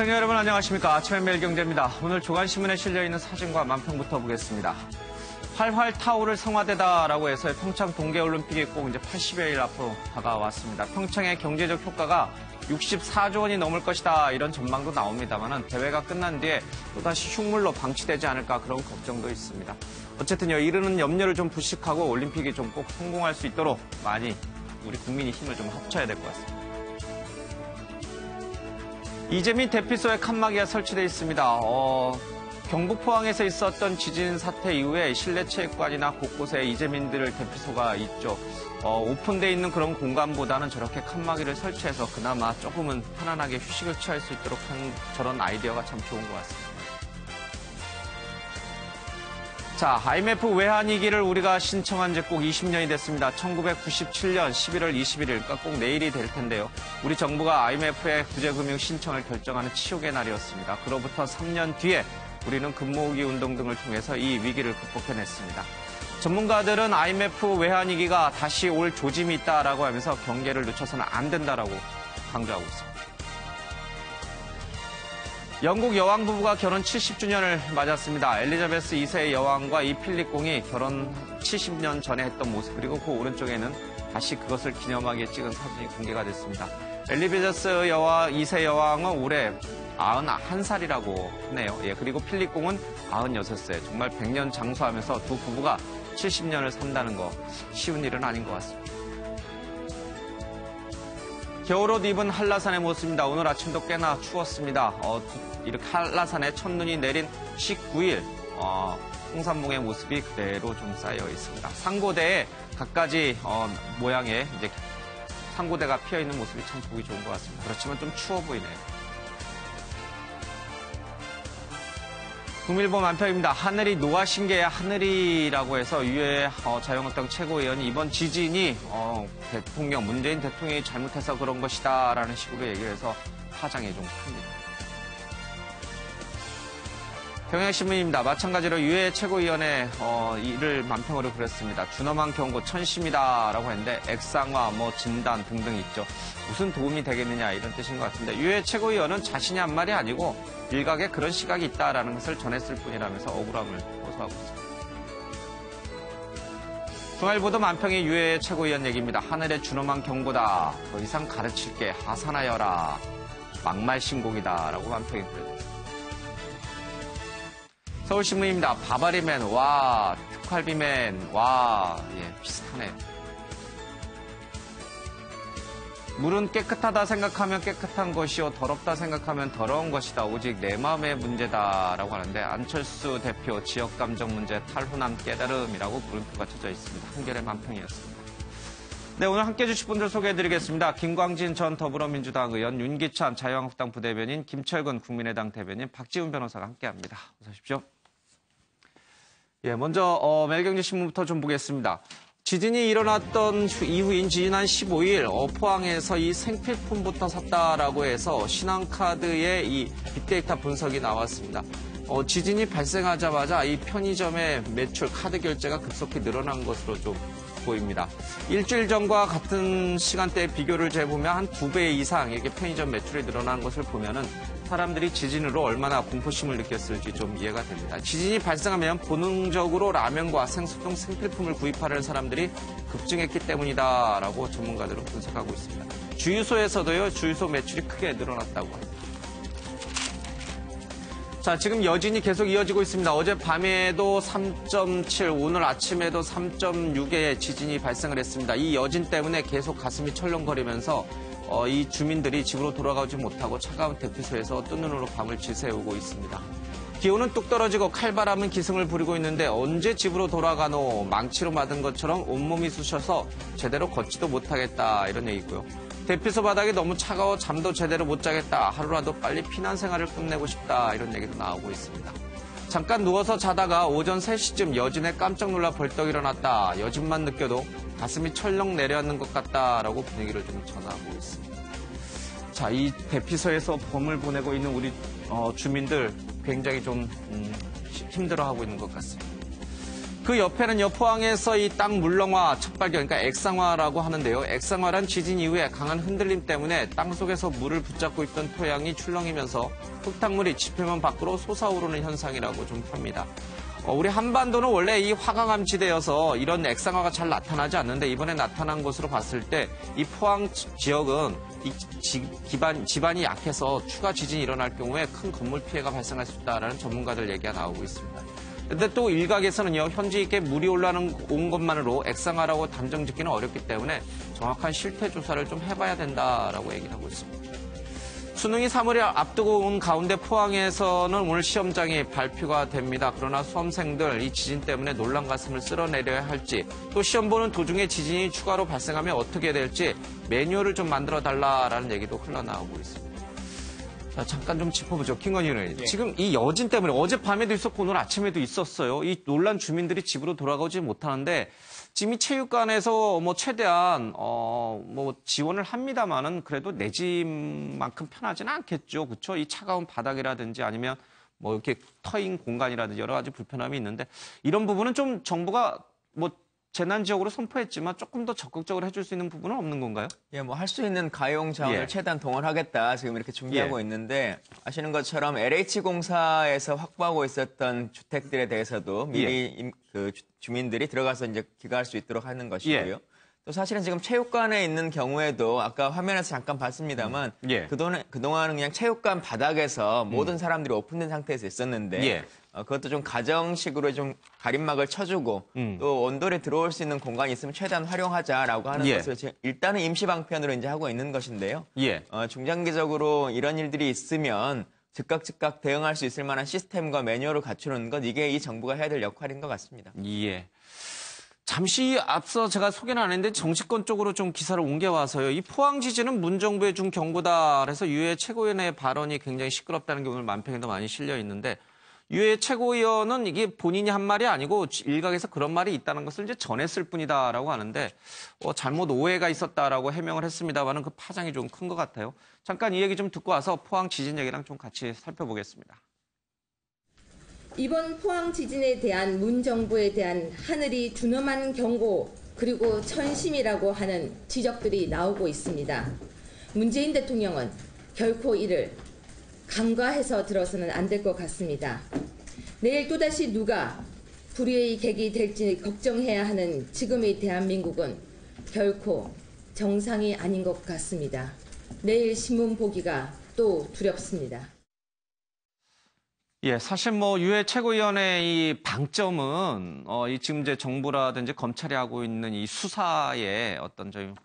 시청자 여러분 안녕하십니까. 아침의 매일경제입니다. 오늘 조간신문에 실려있는 사진과 만평부터 보겠습니다. 활활 타오를 성화대다라고 해서 평창 동계올림픽이 꼭 이제 80여일 앞으로 다가왔습니다. 평창의 경제적 효과가 64조 원이 넘을 것이다 이런 전망도 나옵니다만 대회가 끝난 뒤에 또다시 흉물로 방치되지 않을까 그런 걱정도 있습니다. 어쨌든요, 이르는 염려를 좀 부식하고 올림픽이 좀 꼭 성공할 수 있도록 많이 우리 국민이 힘을 좀 합쳐야 될 것 같습니다. 이재민 대피소에 칸막이가 설치되어 있습니다. 경북 포항에서 있었던 지진 사태 이후에 실내 체육관이나 곳곳에 이재민들 대피소가 있죠. 오픈되어 있는 그런 공간보다는 저렇게 칸막이를 설치해서 그나마 조금은 편안하게 휴식을 취할 수 있도록 한 저런 아이디어가 참 좋은 것 같습니다. 자, IMF 외환위기를 우리가 신청한 지 꼭 20년이 됐습니다. 1997년 11월 21일, 그러니까 꼭 내일이 될 텐데요. 우리 정부가 IMF의 구제금융 신청을 결정하는 치욕의 날이었습니다. 그로부터 3년 뒤에 우리는 금모으기 운동 등을 통해서 이 위기를 극복해냈습니다. 전문가들은 IMF 외환위기가 다시 올 조짐이 있다라고 하면서 경계를 늦춰서는 안 된다라고 강조하고 있습니다. 영국 여왕 부부가 결혼 70주년을 맞았습니다. 엘리자베스 2세 여왕과 이 필립 공이 결혼 70년 전에 했던 모습, 그리고 그 오른쪽에는 다시 그것을 기념하기에 찍은 사진이 공개가 됐습니다. 엘리자베스 2세 여왕은 올해 91살이라고 하네요. 그리고 필립 공은 96세. 정말 100년 장수하면서 두 부부가 70년을 산다는 거 쉬운 일은 아닌 것 같습니다. 겨울옷 입은 한라산의 모습입니다. 오늘 아침도 꽤나 추웠습니다. 이렇게 한라산에 첫눈이 내린 19일 홍산봉의 모습이 그대로 좀 쌓여 있습니다. 상고대에 갖가지 모양의 이제 상고대가 피어 있는 모습이 참 보기 좋은 것 같습니다. 그렇지만 좀 추워 보이네요. 국민일보 만평입니다. 하늘이 노하신게야 하늘이라고 해서 유해 자유한국당 최고위원이 이번 지진이 문재인 대통령이 잘못해서 그런 것이다 라는 식으로 얘기를 해서 파장이 좀 큽니다. 경향신문입니다. 마찬가지로 유해 최고위원회 이를 만평으로 그렸습니다. 준엄한 경고 천심이다 라고 했는데 액상화, 진단 등등 있죠. 무슨 도움이 되겠느냐 이런 뜻인 것 같은데, 유해 최고위원은 자신이 한 말이 아니고 일각에 그런 시각이 있다라는 것을 전했을 뿐이라면서 억울함을 호소하고 있습니다. 중앙일보도 만평이 유해 최고위원 얘기입니다. 하늘의 준엄한 경고다. 더 이상 가르칠 게 하산하여라. 막말 신공이다 라고 만평이 그려졌습니다. 서울신문입니다. 바바리맨, 와, 특활비맨, 와, 비슷하네요. 물은 깨끗하다 생각하면 깨끗한 것이요, 더럽다 생각하면 더러운 것이다. 오직 내 마음의 문제다라고 하는데, 안철수 대표 지역감정 문제 탈훈함 깨달음이라고 물음표가 쳐져 있습니다. 한겨레 만평이었습니다. 네, 오늘 함께해 주실 분들 소개해드리겠습니다. 김광진 전 더불어민주당 의원, 윤기찬 자유한국당 부대변인, 김철근 국민의당 대변인, 박지훈 변호사가 함께합니다. 어서 오십시오. 먼저 매일경제신문부터 좀 보겠습니다. 지진이 일어났던 이후인 지난 15일 포항에서 이 생필품부터 샀다라고 해서 신한카드의 이 빅데이터 분석이 나왔습니다. 지진이 발생하자마자 이 편의점의 매출, 카드 결제가 급속히 늘어난 것으로 좀 보입니다. 일주일 전과 같은 시간대에 비교를 재보면 한 2배 이상 이렇게 편의점 매출이 늘어난 것을 보면은 사람들이 지진으로 얼마나 공포심을 느꼈을지 좀 이해가 됩니다. 지진이 발생하면 본능적으로 라면과 생수 등 생필품을 구입하려는 사람들이 급증했기 때문이다라고 전문가들은 분석하고 있습니다. 주유소에서도요, 주유소 매출이 크게 늘어났다고 합니다. 자, 지금 여진이 계속 이어지고 있습니다. 어제 밤에도 3.7, 오늘 아침에도 3.6의 지진이 발생을 했습니다. 이 여진 때문에 계속 가슴이 철렁거리면서 이 주민들이 집으로 돌아가지 못하고 차가운 대피소에서 뜬 눈으로 밤을 지새우고 있습니다. 기온은 뚝 떨어지고 칼바람은 기승을 부리고 있는데 언제 집으로 돌아가노, 망치로 맞은 것처럼 온몸이 쑤셔서 제대로 걷지도 못하겠다 이런 얘기고요. 대피소 바닥이 너무 차가워 잠도 제대로 못 자겠다, 하루라도 빨리 피난 생활을 끝내고 싶다 이런 얘기도 나오고 있습니다. 잠깐 누워서 자다가 오전 3시쯤 여진에 깜짝 놀라 벌떡 일어났다. 여진만 느껴도 가슴이 철렁 내려앉는 것 같다라고 분위기를 좀 전하고 있습니다. 자, 이 대피소에서 봄을 보내고 있는 우리 주민들 굉장히 좀 힘들어하고 있는 것 같습니다. 그 옆에는요, 포항에서 이 땅 물렁화 첫 발견, 그러니까 액상화라고 하는데요. 액상화란 지진 이후에 강한 흔들림 때문에 땅 속에서 물을 붙잡고 있던 토양이 출렁이면서 흙탕물이 지표면 밖으로 솟아오르는 현상이라고 좀 합니다. 우리 한반도는 원래 이 화강암 지대여서 이런 액상화가 잘 나타나지 않는데 이번에 나타난 것으로 봤을 때 이 포항 지역은 이 지반이 약해서 추가 지진이 일어날 경우에 큰 건물 피해가 발생할 수 있다라는 전문가들 얘기가 나오고 있습니다. 그런데 또 일각에서는요, 현지 있게 물이 온 것만으로 액상화라고 단정 짓기는 어렵기 때문에 정확한 실태 조사를 좀 해봐야 된다라고 얘기를 하고 있습니다. 수능이 3월에 앞두고 온 가운데 포항에서는 오늘 시험장이 발표가 됩니다. 그러나 수험생들 이 지진 때문에 놀란 가슴을 쓸어내려야 할지 또 시험 보는 도중에 지진이 추가로 발생하면 어떻게 될지 매뉴얼을 좀 만들어달라라는 얘기도 흘러나오고 있습니다. 자, 잠깐 좀 짚어보죠. 김건희 의원님. 예. 지금 이 여진 때문에 어젯밤에도 있었고 오늘 아침에도 있었어요. 이 놀란 주민들이 집으로 돌아가지 못하는데 지금 이 체육관에서 뭐 최대한 뭐 지원을 합니다만은 그래도 내 집만큼 편하지는 않겠죠. 그렇죠? 이 차가운 바닥이라든지 아니면 뭐 이렇게 터인 공간이라든지 여러 가지 불편함이 있는데 이런 부분은 좀 정부가 뭐 재난 지역으로 선포했지만 조금 더 적극적으로 해줄 수 있는 부분은 없는 건가요? 예, 뭐 할 수 있는 가용 자원을 예. 최대한 동원하겠다 지금 이렇게 준비하고 예. 있는데 아시는 것처럼 LH공사에서 확보하고 있었던 주택들에 대해서도 미리 그 주민들이 들어가서 이제 귀가할 수 있도록 하는 것이고요. 예. 또 사실은 지금 체육관에 있는 경우에도 아까 화면에서 잠깐 봤습니다만 예. 그동안은 그냥 체육관 바닥에서 모든 사람들이 오픈된 상태에서 있었는데 예. 그것도 좀 가정식으로 좀 가림막을 쳐주고 또 온돌에 들어올 수 있는 공간이 있으면 최대한 활용하자라고 하는 예. 것을 일단은 임시 방편으로 이제 하고 있는 것인데요. 예. 중장기적으로 이런 일들이 있으면 즉각 대응할 수 있을 만한 시스템과 매뉴얼을 갖추는 것 이게 이 정부가 해야 될 역할인 것 같습니다. 예. 잠시 앞서 제가 소개는 안 했는데 정치권 쪽으로 좀 기사를 옮겨와서요. 이 포항 지진은 문정부에 준 경고다. 그래서 유해 최고위원의 발언이 굉장히 시끄럽다는 게 오늘 만평에도 많이 실려 있는데 유해 최고위원은 이게 본인이 한 말이 아니고 일각에서 그런 말이 있다는 것을 이제 전했을 뿐이다라고 하는데 잘못 오해가 있었다라고 해명을 했습니다만은 그 파장이 좀 큰 것 같아요. 잠깐 이 얘기 좀 듣고 와서 포항 지진 얘기랑 좀 같이 살펴보겠습니다. 이번 포항 지진에 대한 문정부에 대한 하늘이 준엄한 경고 그리고 천심이라고 하는 지적들이 나오고 있습니다. 문재인 대통령은 결코 이를 간과해서 들어서는 안 될 것 같습니다. 내일 또다시 누가 불의의 객이 될지 걱정해야 하는 지금의 대한민국은 결코 정상이 아닌 것 같습니다. 내일 신문 보기가 또 두렵습니다. 예, 사실 뭐 유해 최고위원회 이 방점은 이 지금 이제 정부라든지 검찰이 하고 있는 이 수사의 어떤 좀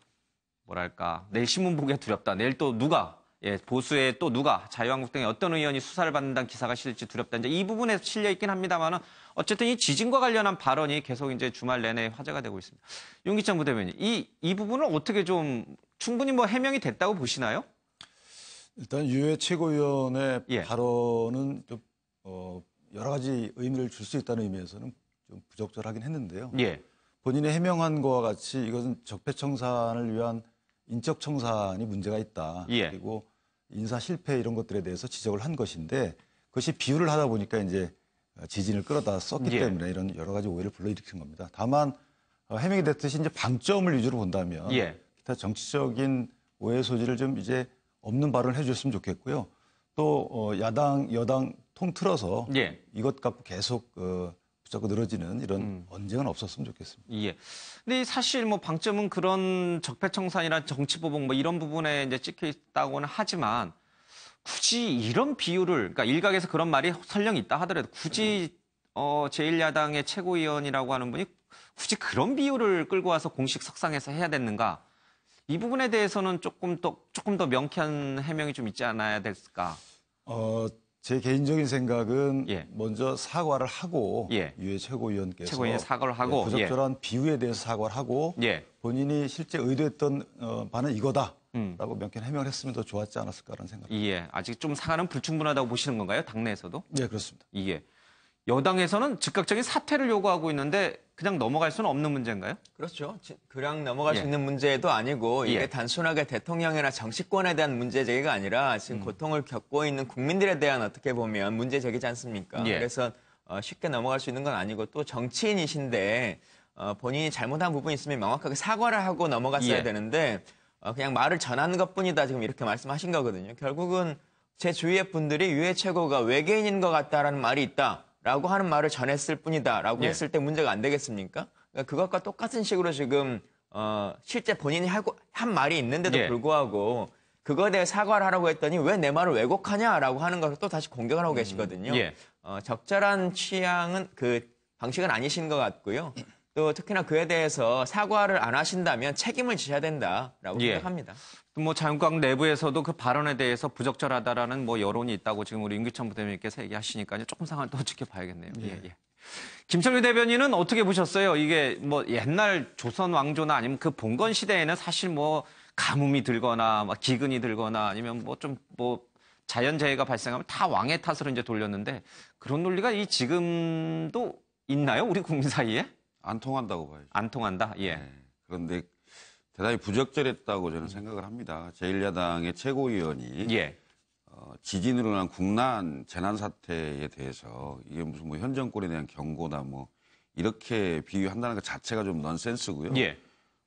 뭐랄까 내일 신문 보기가 두렵다. 내일 또 누가 보수의 또 누가 자유한국 등의 어떤 의원이 수사를 받는다는 기사가 실릴지 두렵다. 이제 이 부분에 실려 있긴 합니다만은 어쨌든 이 지진과 관련한 발언이 계속 이제 주말 내내 화제가 되고 있습니다. 윤기찬 부대변인, 이 부분을 어떻게 좀 충분히 뭐 해명이 됐다고 보시나요? 일단 유해 최고위원의 예. 발언은 좀 여러 가지 의미를 줄 수 있다는 의미에서는 좀 부적절하긴 했는데요. 예. 본인이 해명한 것과 같이 이것은 적폐청산을 위한 인적청산이 문제가 있다. 예. 그리고 인사 실패 이런 것들에 대해서 지적을 한 것인데 그것이 비유를 하다 보니까 이제 지진을 끌어다 썼기 예. 때문에 이런 여러 가지 오해를 불러일으킨 겁니다. 다만 해명이 됐듯이 이제 방점을 위주로 본다면 예. 기타 정치적인 오해 소지를 좀 이제 없는 발언을 해줬으면 좋겠고요. 또 야당 여당 통틀어서 예. 이것 갖고 계속 붙잡고 늘어지는 이런 언쟁은 없었으면 좋겠습니다. 예. 근데 사실 뭐 방점은 그런 적폐청산이나 정치보복 뭐 이런 부분에 이제 찍혀 있다고는 하지만 굳이 이런 비유를, 그러니까 일각에서 그런 말이 설령 있다 하더라도 굳이 제1야당의 최고위원이라고 하는 분이 굳이 그런 비유를 끌고 와서 공식 석상에서 해야 됐는가? 이 부분에 대해서는 조금 더 명쾌한 해명이 좀 있지 않아야 될까? 제 개인적인 생각은 예. 먼저 사과를 하고 예. 유해 최고위원께서 최고위원이 사과를 하고 부적절한 비유에 대해서 사과를 하고 예. 본인이 실제 의도했던 바는 이거다라고 명쾌한 해명을 했으면 더 좋았지 않았을까라는 생각입니다. 예. 아직 좀 사과는 불충분하다고 보시는 건가요? 당내에서도? 네, 그렇습니다. 예. 여당에서는 즉각적인 사퇴를 요구하고 있는데 그냥 넘어갈 수는 없는 문제인가요? 그렇죠. 그냥 넘어갈 예. 수 있는 문제도 아니고 이게 예. 단순하게 대통령이나 정치권에 대한 문제 제기가 아니라 지금 고통을 겪고 있는 국민들에 대한 어떻게 보면 문제 제기지 않습니까? 예. 그래서 쉽게 넘어갈 수 있는 건 아니고 또 정치인이신데 본인이 잘못한 부분이 있으면 명확하게 사과를 하고 넘어갔어야 예. 되는데 그냥 말을 전하는 것뿐이다 지금 이렇게 말씀하신 거거든요. 결국은 제 주위의 분들이 유해 최고가 외계인인 것 같다라는 말이 있다라고 하는 말을 전했을 뿐이다라고 예. 했을 때 문제가 안 되겠습니까? 그러니까 그것과 똑같은 식으로 지금 실제 본인이 한 말이 있는데도 예. 불구하고 그거에 대해 사과를 하라고 했더니 왜 내 말을 왜곡하냐라고 하는 것을 또 다시 공격을 하고 계시거든요. 예. 적절한 취향은 그 방식은 아니신 것 같고요. 또 특히나 그에 대해서 사과를 안 하신다면 책임을 지셔야 된다라고 예. 생각합니다. 뭐 자유한국당 내부에서도 그 발언에 대해서 부적절하다라는 뭐 여론이 있다고 지금 우리 임기천 부대변인께서 얘기하시니까요. 조금 상황을 또 지켜봐야겠네요. 예. 김철규 대변인은 어떻게 보셨어요? 이게 뭐 옛날 조선 왕조나 아니면 그 봉건 시대에는 사실 뭐 가뭄이 들거나 막 기근이 들거나 아니면 뭐 좀 뭐 자연재해가 발생하면 다 왕의 탓으로 이제 돌렸는데 그런 논리가 이 지금도 있나요? 우리 국민 사이에? 안 통한다고 봐요. 안 통한다. 예. 네. 그런데 대단히 부적절했다고 저는 생각을 합니다. 제1야당의 최고위원이 예. 지진으로 인한 국난 재난 사태에 대해서 이게 무슨 뭐 현 정권에 대한 경고다 뭐 이렇게 비유한다는 것 자체가 좀 넌센스고요. 예.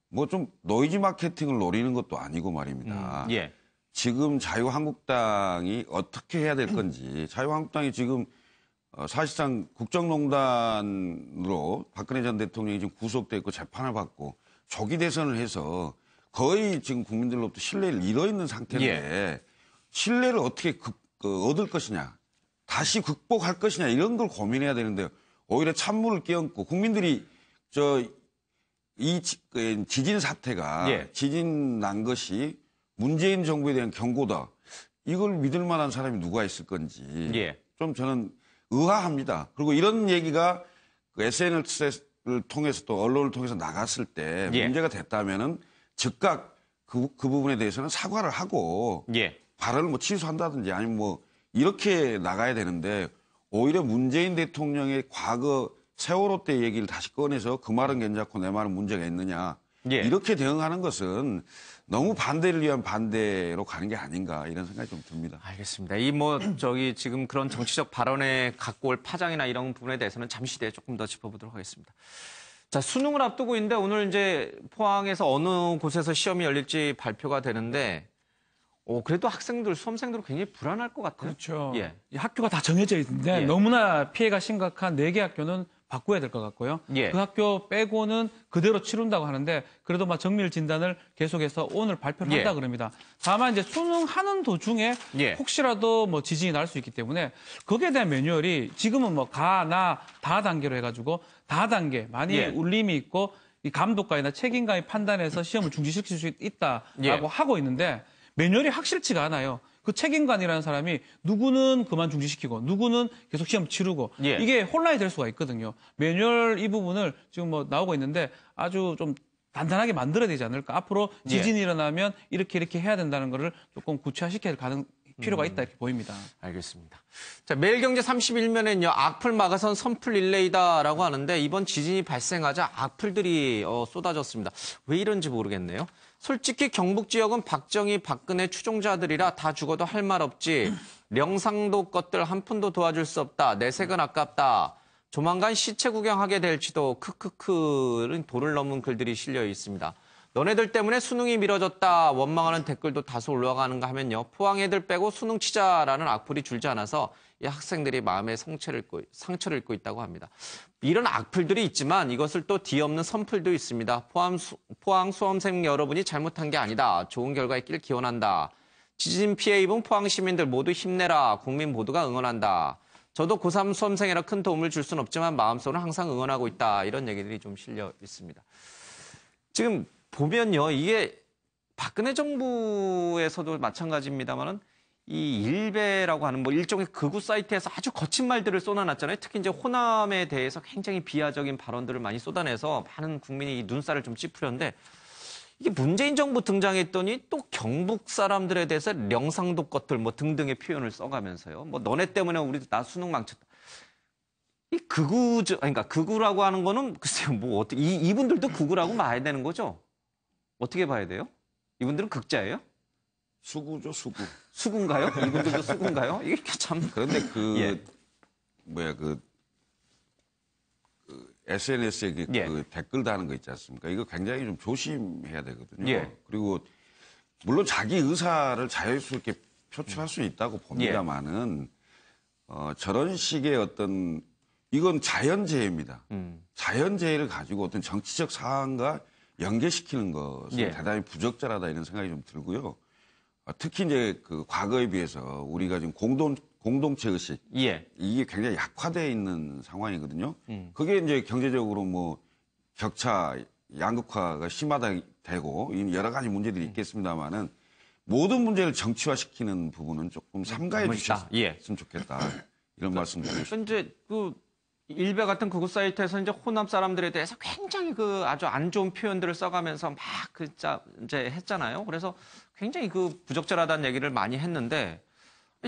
뭐 좀 노이즈 마케팅을 노리는 것도 아니고 말입니다. 예. 지금 자유한국당이 어떻게 해야 될 건지 자유한국당이 지금 사실상 국정농단으로 박근혜 전 대통령이 지금 구속돼 있고 재판을 받고 조기 대선을 해서 거의 지금 국민들로부터 신뢰를 잃어 있는 상태인데 신뢰를 어떻게 얻을 것이냐, 다시 극복할 것이냐 이런 걸 고민해야 되는데 오히려 찬물을 끼얹고 국민들이 이 지진 사태가 예. 지진 난 것이 문재인 정부에 대한 경고다. 이걸 믿을 만한 사람이 누가 있을 건지 예. 좀 저는 의아합니다. 그리고 이런 얘기가 그 SNS를 통해서 또 언론을 통해서 나갔을 때 예. 문제가 됐다면은 즉각 그 부분에 대해서는 사과를 하고 예. 발언을 뭐 취소한다든지 아니면 뭐 이렇게 나가야 되는데 오히려 문재인 대통령의 과거 세월호 때 얘기를 다시 꺼내서 그 말은 괜찮고 내 말은 문제가 있느냐. 예. 이렇게 대응하는 것은 너무 반대를 위한 반대로 가는 게 아닌가 이런 생각이 좀 듭니다. 알겠습니다. 이 뭐 지금 그런 정치적 발언에 갖고 올 파장이나 이런 부분에 대해서는 잠시 뒤에 조금 더 짚어보도록 하겠습니다. 자, 수능을 앞두고 있는데 오늘 이제 포항에서 어느 곳에서 시험이 열릴지 발표가 되는데 그래도 학생들, 수험생들은 굉장히 불안할 것 같아요. 그렇죠. 예. 이 학교가 다 정해져 있는데 예. 너무나 피해가 심각한 4개 학교는 바꿔야 될 것 같고요. 예. 그 학교 빼고는 그대로 치른다고 하는데 그래도 막 정밀 진단을 계속해서 오늘 발표를 한다 예. 그럽니다. 다만 이제 수능하는 도중에 예. 혹시라도 뭐 지진이 날 수 있기 때문에 거기에 대한 매뉴얼이 지금은 뭐 가, 나, 다 단계로 해가지고 다 단계 많이 예. 울림이 있고 이 감독관이나 책임감이 판단해서 시험을 중지시킬 수 있다라고 예. 하고 있는데 매뉴얼이 확실치가 않아요. 그 책임관이라는 사람이 누구는 그만 중지시키고 누구는 계속 시험 치르고 예. 이게 혼란이 될 수가 있거든요. 매뉴얼 이 부분을 지금 뭐 나오고 있는데 아주 좀 단단하게 만들어야 되지 않을까. 앞으로 지진이 일어나면 이렇게 해야 된다는 거를 조금 구체화시켜야 가는 필요가 있다 이렇게 보입니다. 알겠습니다. 자, 매일경제 31면에는요. 악플 막아선 선풀 릴레이다라고 하는데 이번 지진이 발생하자 악플들이 쏟아졌습니다. 왜 이런지 모르겠네요. 솔직히 경북 지역은 박정희, 박근혜 추종자들이라 다 죽어도 할 말 없지. 령상도 것들 한 푼도 도와줄 수 없다. 내색은 아깝다. 조만간 시체 구경하게 될지도 크크크는 도를 넘은 글들이 실려 있습니다. 너네들 때문에 수능이 미뤄졌다. 원망하는 댓글도 다소 올라가는가 하면요. 포항 애들 빼고 수능 치자라는 악플이 줄지 않아서 이 학생들이 마음에 상처를 입고 있다고 합니다. 이런 악플들이 있지만 이것을 또 뒤엎는 선플도 있습니다. 포항 수험생 여러분이 잘못한 게 아니다. 좋은 결과 있길 기원한다. 지진 피해 입은 포항 시민들 모두 힘내라. 국민 모두가 응원한다. 저도 고3 수험생이라 큰 도움을 줄 수는 없지만 마음속으로는 항상 응원하고 있다. 이런 얘기들이 좀 실려 있습니다. 지금 보면요. 이게 박근혜 정부에서도 마찬가지입니다만은 이 일베라고 하는 뭐 일종의 극우 사이트에서 아주 거친 말들을 쏟아놨잖아요. 특히 이제 호남에 대해서 굉장히 비하적인 발언들을 많이 쏟아내서 많은 국민이 눈살을 좀 찌푸렸는데 이게 문재인 정부 등장했더니 또 경북 사람들에 대해서 령상도 것들 뭐 등등의 표현을 써가면서요. 뭐 너네 때문에 우리 나 수능 망쳤다. 이 그러니까 극우라고 하는 거는 글쎄요. 뭐 어떻게 이분들도 극우라고 봐야 되는 거죠? 어떻게 봐야 돼요? 이분들은 극자예요? 수구죠, 수구. 수군가요? 이분들도 수군가요? 이게 참. 그런데 예. SNS에 그 예. 댓글 다는 거 있지 않습니까? 이거 굉장히 좀 조심해야 되거든요. 예. 그리고 물론 자기 의사를 자유스럽게 표출할 수 있다고 봅니다만은 저런 식의 어떤 이건 자연재해입니다. 자연재해를 가지고 어떤 정치적 사안과 연계시키는 것은 예. 대단히 부적절하다 이런 생각이 좀 들고요. 특히 이제 그 과거에 비해서 우리가 지금 공동체 의식 예. 이게 굉장히 약화되어 있는 상황이거든요. 그게 이제 경제적으로 뭐 격차, 양극화가 심화되고 여러 가지 문제들이 있겠습니다만은 모든 문제를 정치화시키는 부분은 조금 삼가해 너무 주셨으면 있다. 예. 좋겠다. 이런 말씀 드리고 싶습니다. 이제 그 일베 같은 극우 사이트에서 이제 호남 사람들에 대해서 굉장히 그 아주 안 좋은 표현들을 써가면서 막 이제 했잖아요. 그래서 굉장히 그 부적절하다는 얘기를 많이 했는데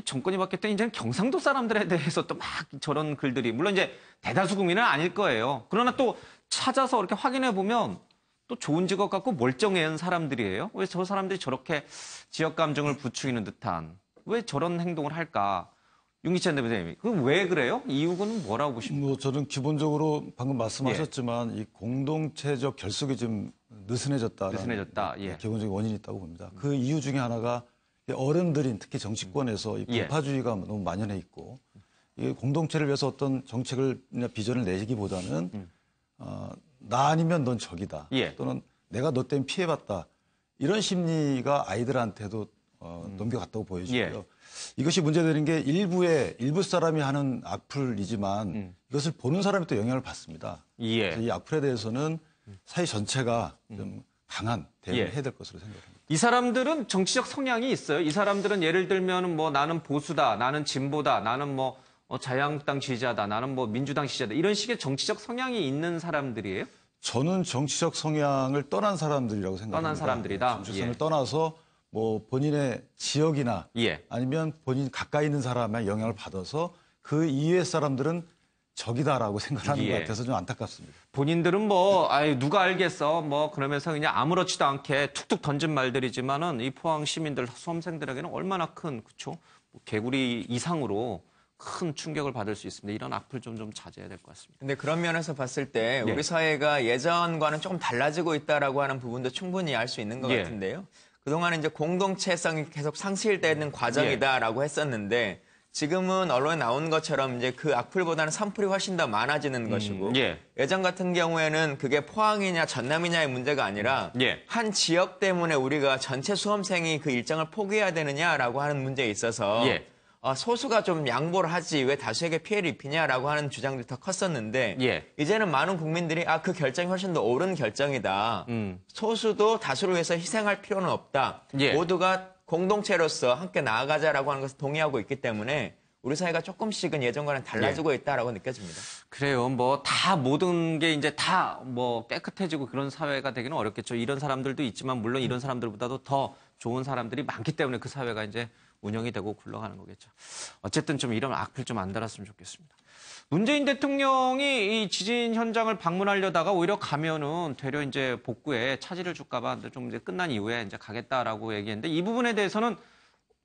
정권이 바뀌었더니 이제는 경상도 사람들에 대해서 또 막 저런 글들이 물론 이제 대다수 국민은 아닐 거예요. 그러나 또 찾아서 이렇게 확인해 보면 또 좋은 직업 갖고 멀쩡한 사람들이에요. 왜 저 사람들이 저렇게 지역 감정을 부추기는 듯한 왜 저런 행동을 할까? 윤기찬 대표님, 그 왜 그래요? 이유는 뭐라고 보십니까? 뭐 저는 기본적으로 방금 말씀하셨지만 이 공동체적 결속이 좀 느슨해졌다. 느슨해졌다, 예. 기본적인 원인이 있다고 봅니다. 그 이유 중에 하나가 어른들인 특히 정치권에서 이 예. 분파주의가 너무 만연해 있고 이 공동체를 위해서 어떤 정책을 비전을 내기보다는 나 아니면 넌 적이다. 예. 또는 내가 너 때문에 피해봤다. 이런 심리가 아이들한테도 넘겨갔다고 보여지고요. 예. 이것이 문제되는 게 일부 사람이 하는 악플이지만 이것을 보는 사람이 또 영향을 받습니다. 예. 그래서 이 악플에 대해서는 사회 전체가 좀 강한 대응을 예. 해야 될 것으로 생각합니다. 이 사람들은 정치적 성향이 있어요. 이 사람들은 예를 들면 뭐 나는 보수다, 나는 진보다, 나는 뭐 자유한국당 지지자다, 나는 뭐 민주당 지지자다 이런 식의 정치적 성향이 있는 사람들이에요. 저는 정치적 성향을 떠난 사람들이라고 생각합니다. 떠난 사람들이다? 정치성을 예. 떠나서 뭐 본인의 지역이나 예. 아니면 본인 가까이 있는 사람의 영향을 받아서 그 이외의 사람들은 적이다라고 생각하는 예. 것 같아서 좀 안타깝습니다. 본인들은 뭐 아이 누가 알겠어 뭐 그러면서 그냥 아무렇지도 않게 툭툭 던진 말들이지만은 이 포항 시민들 수험생들에게는 얼마나 큰 그쵸 개구리 이상으로 큰 충격을 받을 수 있습니다. 이런 악플 좀 자제해야 될 것 같습니다. 근데 그런 면에서 봤을 때 예. 우리 사회가 예전과는 조금 달라지고 있다라고 하는 부분도 충분히 알 수 있는 것 예. 같은데요. 그동안은 이제 공동체성이 계속 상실되는 과정이다라고 했었는데 지금은 언론에 나온 것처럼 이제 그 악플보다는 선플이 훨씬 더 많아지는 것이고 예. 예전 같은 경우에는 그게 포항이냐 전남이냐의 문제가 아니라 예. 한 지역 때문에 우리가 전체 수험생이 그 일정을 포기해야 되느냐라고 하는 문제에 있어서 예. 소수가 좀 양보를 하지 왜 다수에게 피해를 입히냐라고 하는 주장들이 더 컸었는데 예. 이제는 많은 국민들이 그 결정이 훨씬 더 옳은 결정이다. 소수도 다수를 위해서 희생할 필요는 없다. 예. 모두가 공동체로서 함께 나아가자라고 하는 것을 동의하고 있기 때문에 우리 사회가 조금씩은 예전과는 달라지고 있다라고 느껴집니다. 그래요. 뭐 다 모든 게 이제 다 뭐 깨끗해지고 그런 사회가 되기는 어렵겠죠. 이런 사람들도 있지만 물론 이런 사람들보다도 더 좋은 사람들이 많기 때문에 그 사회가 이제 운영이 되고 굴러가는 거겠죠. 어쨌든 좀 이런 악플 좀 안 달았으면 좋겠습니다. 문재인 대통령이 이 지진 현장을 방문하려다가 오히려 가면은 되려 이제 복구에 차질을 줄까봐 좀 이제 끝난 이후에 이제 가겠다라고 얘기했는데 이 부분에 대해서는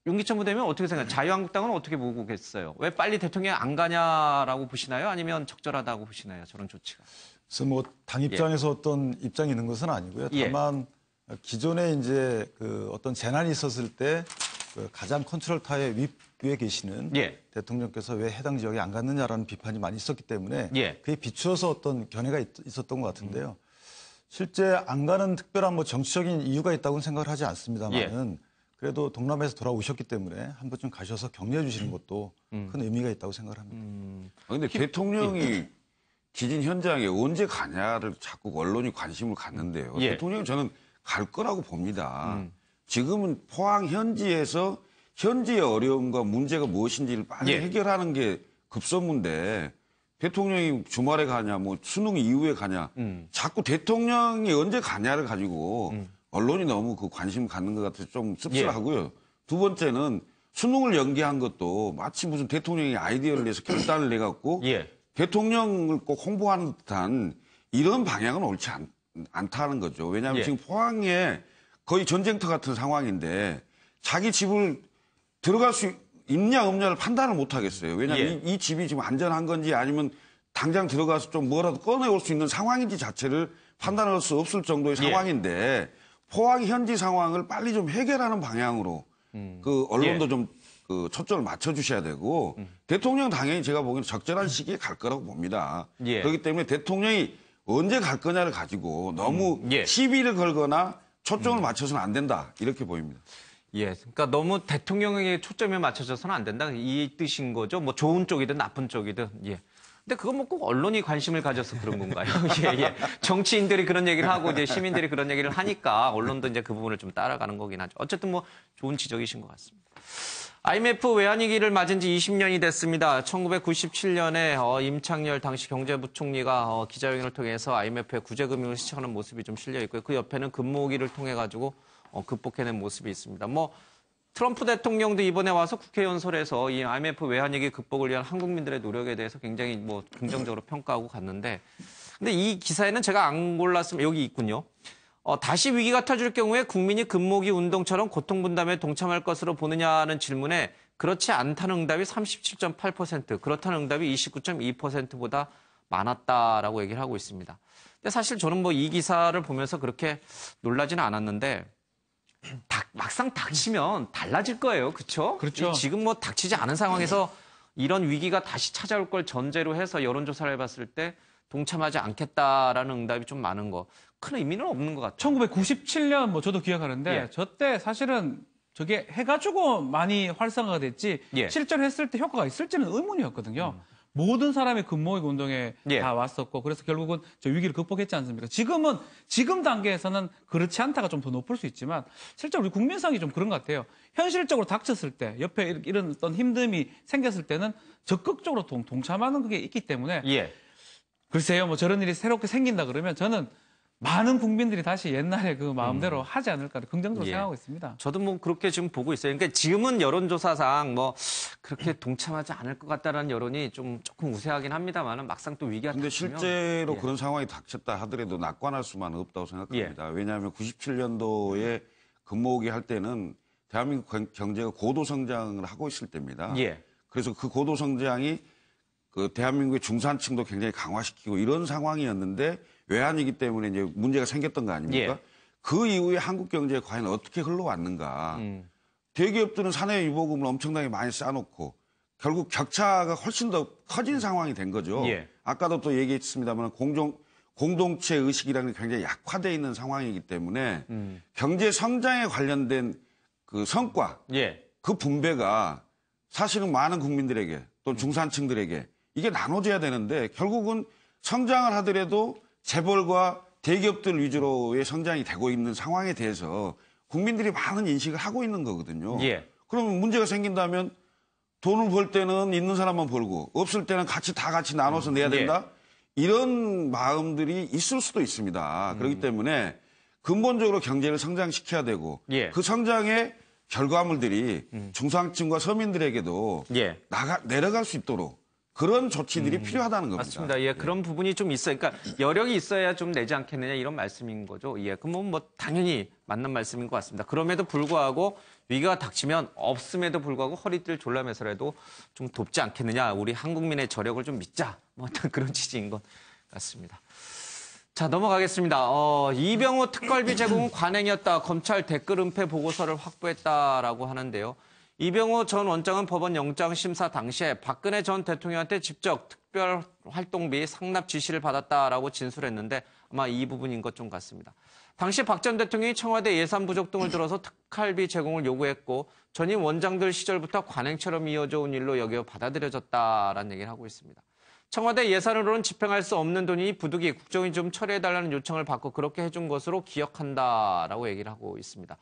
윤기찬 부대변인 어떻게 생각해요? 자유한국당은 어떻게 보고 계세요? 왜 빨리 대통령이 안 가냐라고 보시나요? 아니면 적절하다고 보시나요? 저런 조치가. 그래서 뭐 당 입장에서 어떤 입장이 있는 것은 아니고요. 예. 다만 기존에 이제 그 어떤 재난이 있었을 때 그 가장 컨트롤 타워의 위에 계시는 예. 대통령께서 왜 해당 지역에 안 갔느냐라는 비판이 많이 있었기 때문에 예. 그에 비추어서 어떤 견해가 있었던 것 같은데요. 실제 안 가는 특별한 뭐 정치적인 이유가 있다고는 생각을 하지 않습니다만은 그래도 동남아에서 돌아오셨기 때문에 한 번쯤 가셔서 격려해 주시는 것도 큰 의미가 있다고 생각을 합니다. 근데 대통령이 지진 현장에 언제 가냐를 자꾸 언론이 관심을 갖는데요. 예. 대통령은 저는 갈 거라고 봅니다. 지금은 포항 현지에서 현지의 어려움과 문제가 무엇인지를 빨리 예. 해결하는 게 급선무인데 대통령이 주말에 가냐, 뭐 수능 이후에 가냐, 자꾸 대통령이 언제 가냐를 가지고 언론이 너무 그 관심을 갖는 것 같아서 좀 씁쓸하고요. 두 번째는 수능을 연기한 것도 마치 무슨 대통령이 아이디어를 내서 결단을 내갖고 예. 대통령을 꼭 홍보하는 듯한 이런 방향은 옳지 않다는 거죠. 왜냐하면 예. 지금 포항에 거의 전쟁터 같은 상황인데 자기 집을 들어갈 수 있냐 없냐를 판단을 못 하겠어요. 왜냐하면 예. 이 집이 지금 안전한 건지 아니면 당장 들어가서 좀 뭐라도 꺼내올 수 있는 상황인지 자체를 판단할 수 없을 정도의 상황인데 포항 현지 상황을 빨리 좀 해결하는 방향으로 그 언론도 좀 그 초점을 맞춰주셔야 되고 대통령 당연히 제가 보기에는 적절한 시기에 갈 거라고 봅니다. 그렇기 때문에 대통령이 언제 갈 거냐를 가지고 너무 시비를 걸거나 초점을 맞춰서는 안 된다 이렇게 보입니다. 예, 그러니까 너무 대통령에게 초점이 맞춰져서는 안 된다 이 뜻인 거죠. 뭐 좋은 쪽이든 나쁜 쪽이든. 예. 근데 그건 뭐 꼭 언론이 관심을 가져서 그런 건가요? 예, 예. 정치인들이 그런 얘기를 하고 이제 시민들이 그런 얘기를 하니까 언론도 이제 그 부분을 좀 따라가는 거긴 하죠. 어쨌든 뭐 좋은 지적이신 것 같습니다. IMF 외환위기를 맞은 지 20년이 됐습니다. 1997년에 임창열 당시 경제부총리가 기자회견을 통해서 IMF의 구제금융을 시청하는 모습이 좀 실려 있고요. 그 옆에는 금모으기를 통해 가지고 극복해낸 모습이 있습니다. 뭐 트럼프 대통령도 이번에 와서 국회 연설에서 이 IMF 외환위기 극복을 위한 한국민들의 노력에 대해서 굉장히 뭐 긍정적으로 평가하고 갔는데, 근데 이 기사에는 제가 안 골랐으면 여기 있군요. 다시 위기가 터질 경우에 국민이 금모으기 운동처럼 고통분담에 동참할 것으로 보느냐는 질문에 그렇지 않다는 응답이 37.8%, 그렇다는 응답이 29.2%보다 많았다라고 얘기를 하고 있습니다. 근데 사실 저는 뭐 이 기사를 보면서 그렇게 놀라지는 않았는데 막상 닥치면 달라질 거예요. 그렇죠? 그렇죠. 지금 뭐 닥치지 않은 상황에서 이런 위기가 다시 찾아올 걸 전제로 해서 여론조사를 해봤을 때 동참하지 않겠다라는 응답이 좀 많은 거. 큰 의미는 없는 것 같아요. 1997년 뭐 저도 기억하는데 저 때 사실은 저게 해가지고 많이 활성화가 됐지 실제로 했을 때 효과가 있을지는 의문이었거든요. 모든 사람이 금모으기 운동에 다 왔었고 그래서 결국은 저 위기를 극복했지 않습니까? 지금 단계에서는 그렇지 않다가 좀 더 높을 수 있지만 실제 우리 국민성이 좀 그런 것 같아요. 현실적으로 닥쳤을 때 옆에 이런 어떤 힘듦이 생겼을 때는 적극적으로 동참하는 그게 있기 때문에 글쎄요, 뭐 저런 일이 새롭게 생긴다 그러면 저는 많은 국민들이 다시 옛날에 그 마음대로 하지 않을까 긍정적으로 생각하고 있습니다. 저도 뭐 그렇게 지금 보고 있어요. 그러니까 지금은 여론조사상 뭐 그렇게 동참하지 않을 것 같다라는 여론이 조금 우세하긴 합니다만 막상 또 위기가 근데 닥치면 실제로 그런 상황이 닥쳤다 하더라도 낙관할 수만은 없다고 생각합니다. 왜냐하면 97년도에 금모으기 할 때는 대한민국 경제가 고도 성장을 하고 있을 때입니다. 그래서 그 고도 성장이 그 대한민국의 중산층도 굉장히 강화시키고 이런 상황이었는데 외환이기 때문에 이제 문제가 생겼던 거 아닙니까? 그 이후에 한국 경제에 과연 어떻게 흘러왔는가. 대기업들은 사내 유보금을 엄청나게 많이 쌓아놓고 결국 격차가 훨씬 더 커진 상황이 된 거죠. 아까도 또 얘기했습니다만 공동체 의식이라는 게 굉장히 약화되어 있는 상황이기 때문에 경제 성장에 관련된 그 성과, 그 분배가 사실은 많은 국민들에게 또 중산층들에게 이게 나눠져야 되는데 결국은 성장을 하더라도 재벌과 대기업들 위주로의 성장이 되고 있는 상황에 대해서 국민들이 많은 인식을 하고 있는 거거든요. 그러면 문제가 생긴다면 돈을 벌 때는 있는 사람만 벌고 없을 때는 다 같이 나눠서 내야 된다? 이런 마음들이 있을 수도 있습니다. 그렇기 때문에 근본적으로 경제를 성장시켜야 되고 그 성장의 결과물들이 중산층과 서민들에게도 내려갈 수 있도록 그런 조치들이 필요하다는 겁니다. 맞습니다. 그런 부분이 좀 있어요. 그러니까 여력이 있어야 좀 내지 않겠느냐 이런 말씀인 거죠. 그러면 뭐 당연히 맞는 말씀인 것 같습니다. 그럼에도 불구하고 위기가 닥치면 없음에도 불구하고 허리띠를 졸라매서라도 좀 돕지 않겠느냐. 우리 한국민의 저력을 좀 믿자. 뭐 어떤 그런 취지인 것 같습니다. 자, 넘어가겠습니다. 이병호 특활비 제공은 관행이었다. 검찰 댓글 은폐 보고서를 확보했다라고 하는데요. 이병호 전 원장은 법원 영장 심사 당시에 박근혜 전 대통령한테 직접 특별 활동비 상납 지시를 받았다라고 진술했는데 아마 이 부분인 것 좀 같습니다. 당시 박 전 대통령이 청와대 예산 부족 등을 들어서 특활비 제공을 요구했고 전임 원장들 시절부터 관행처럼 이어져 온 일로 여겨 받아들여졌다라는 얘기를 하고 있습니다. 청와대 예산으로는 집행할 수 없는 돈이 부득이 국정이 좀 처리해달라는 요청을 받고 그렇게 해준 것으로 기억한다라고 얘기를 하고 있습니다.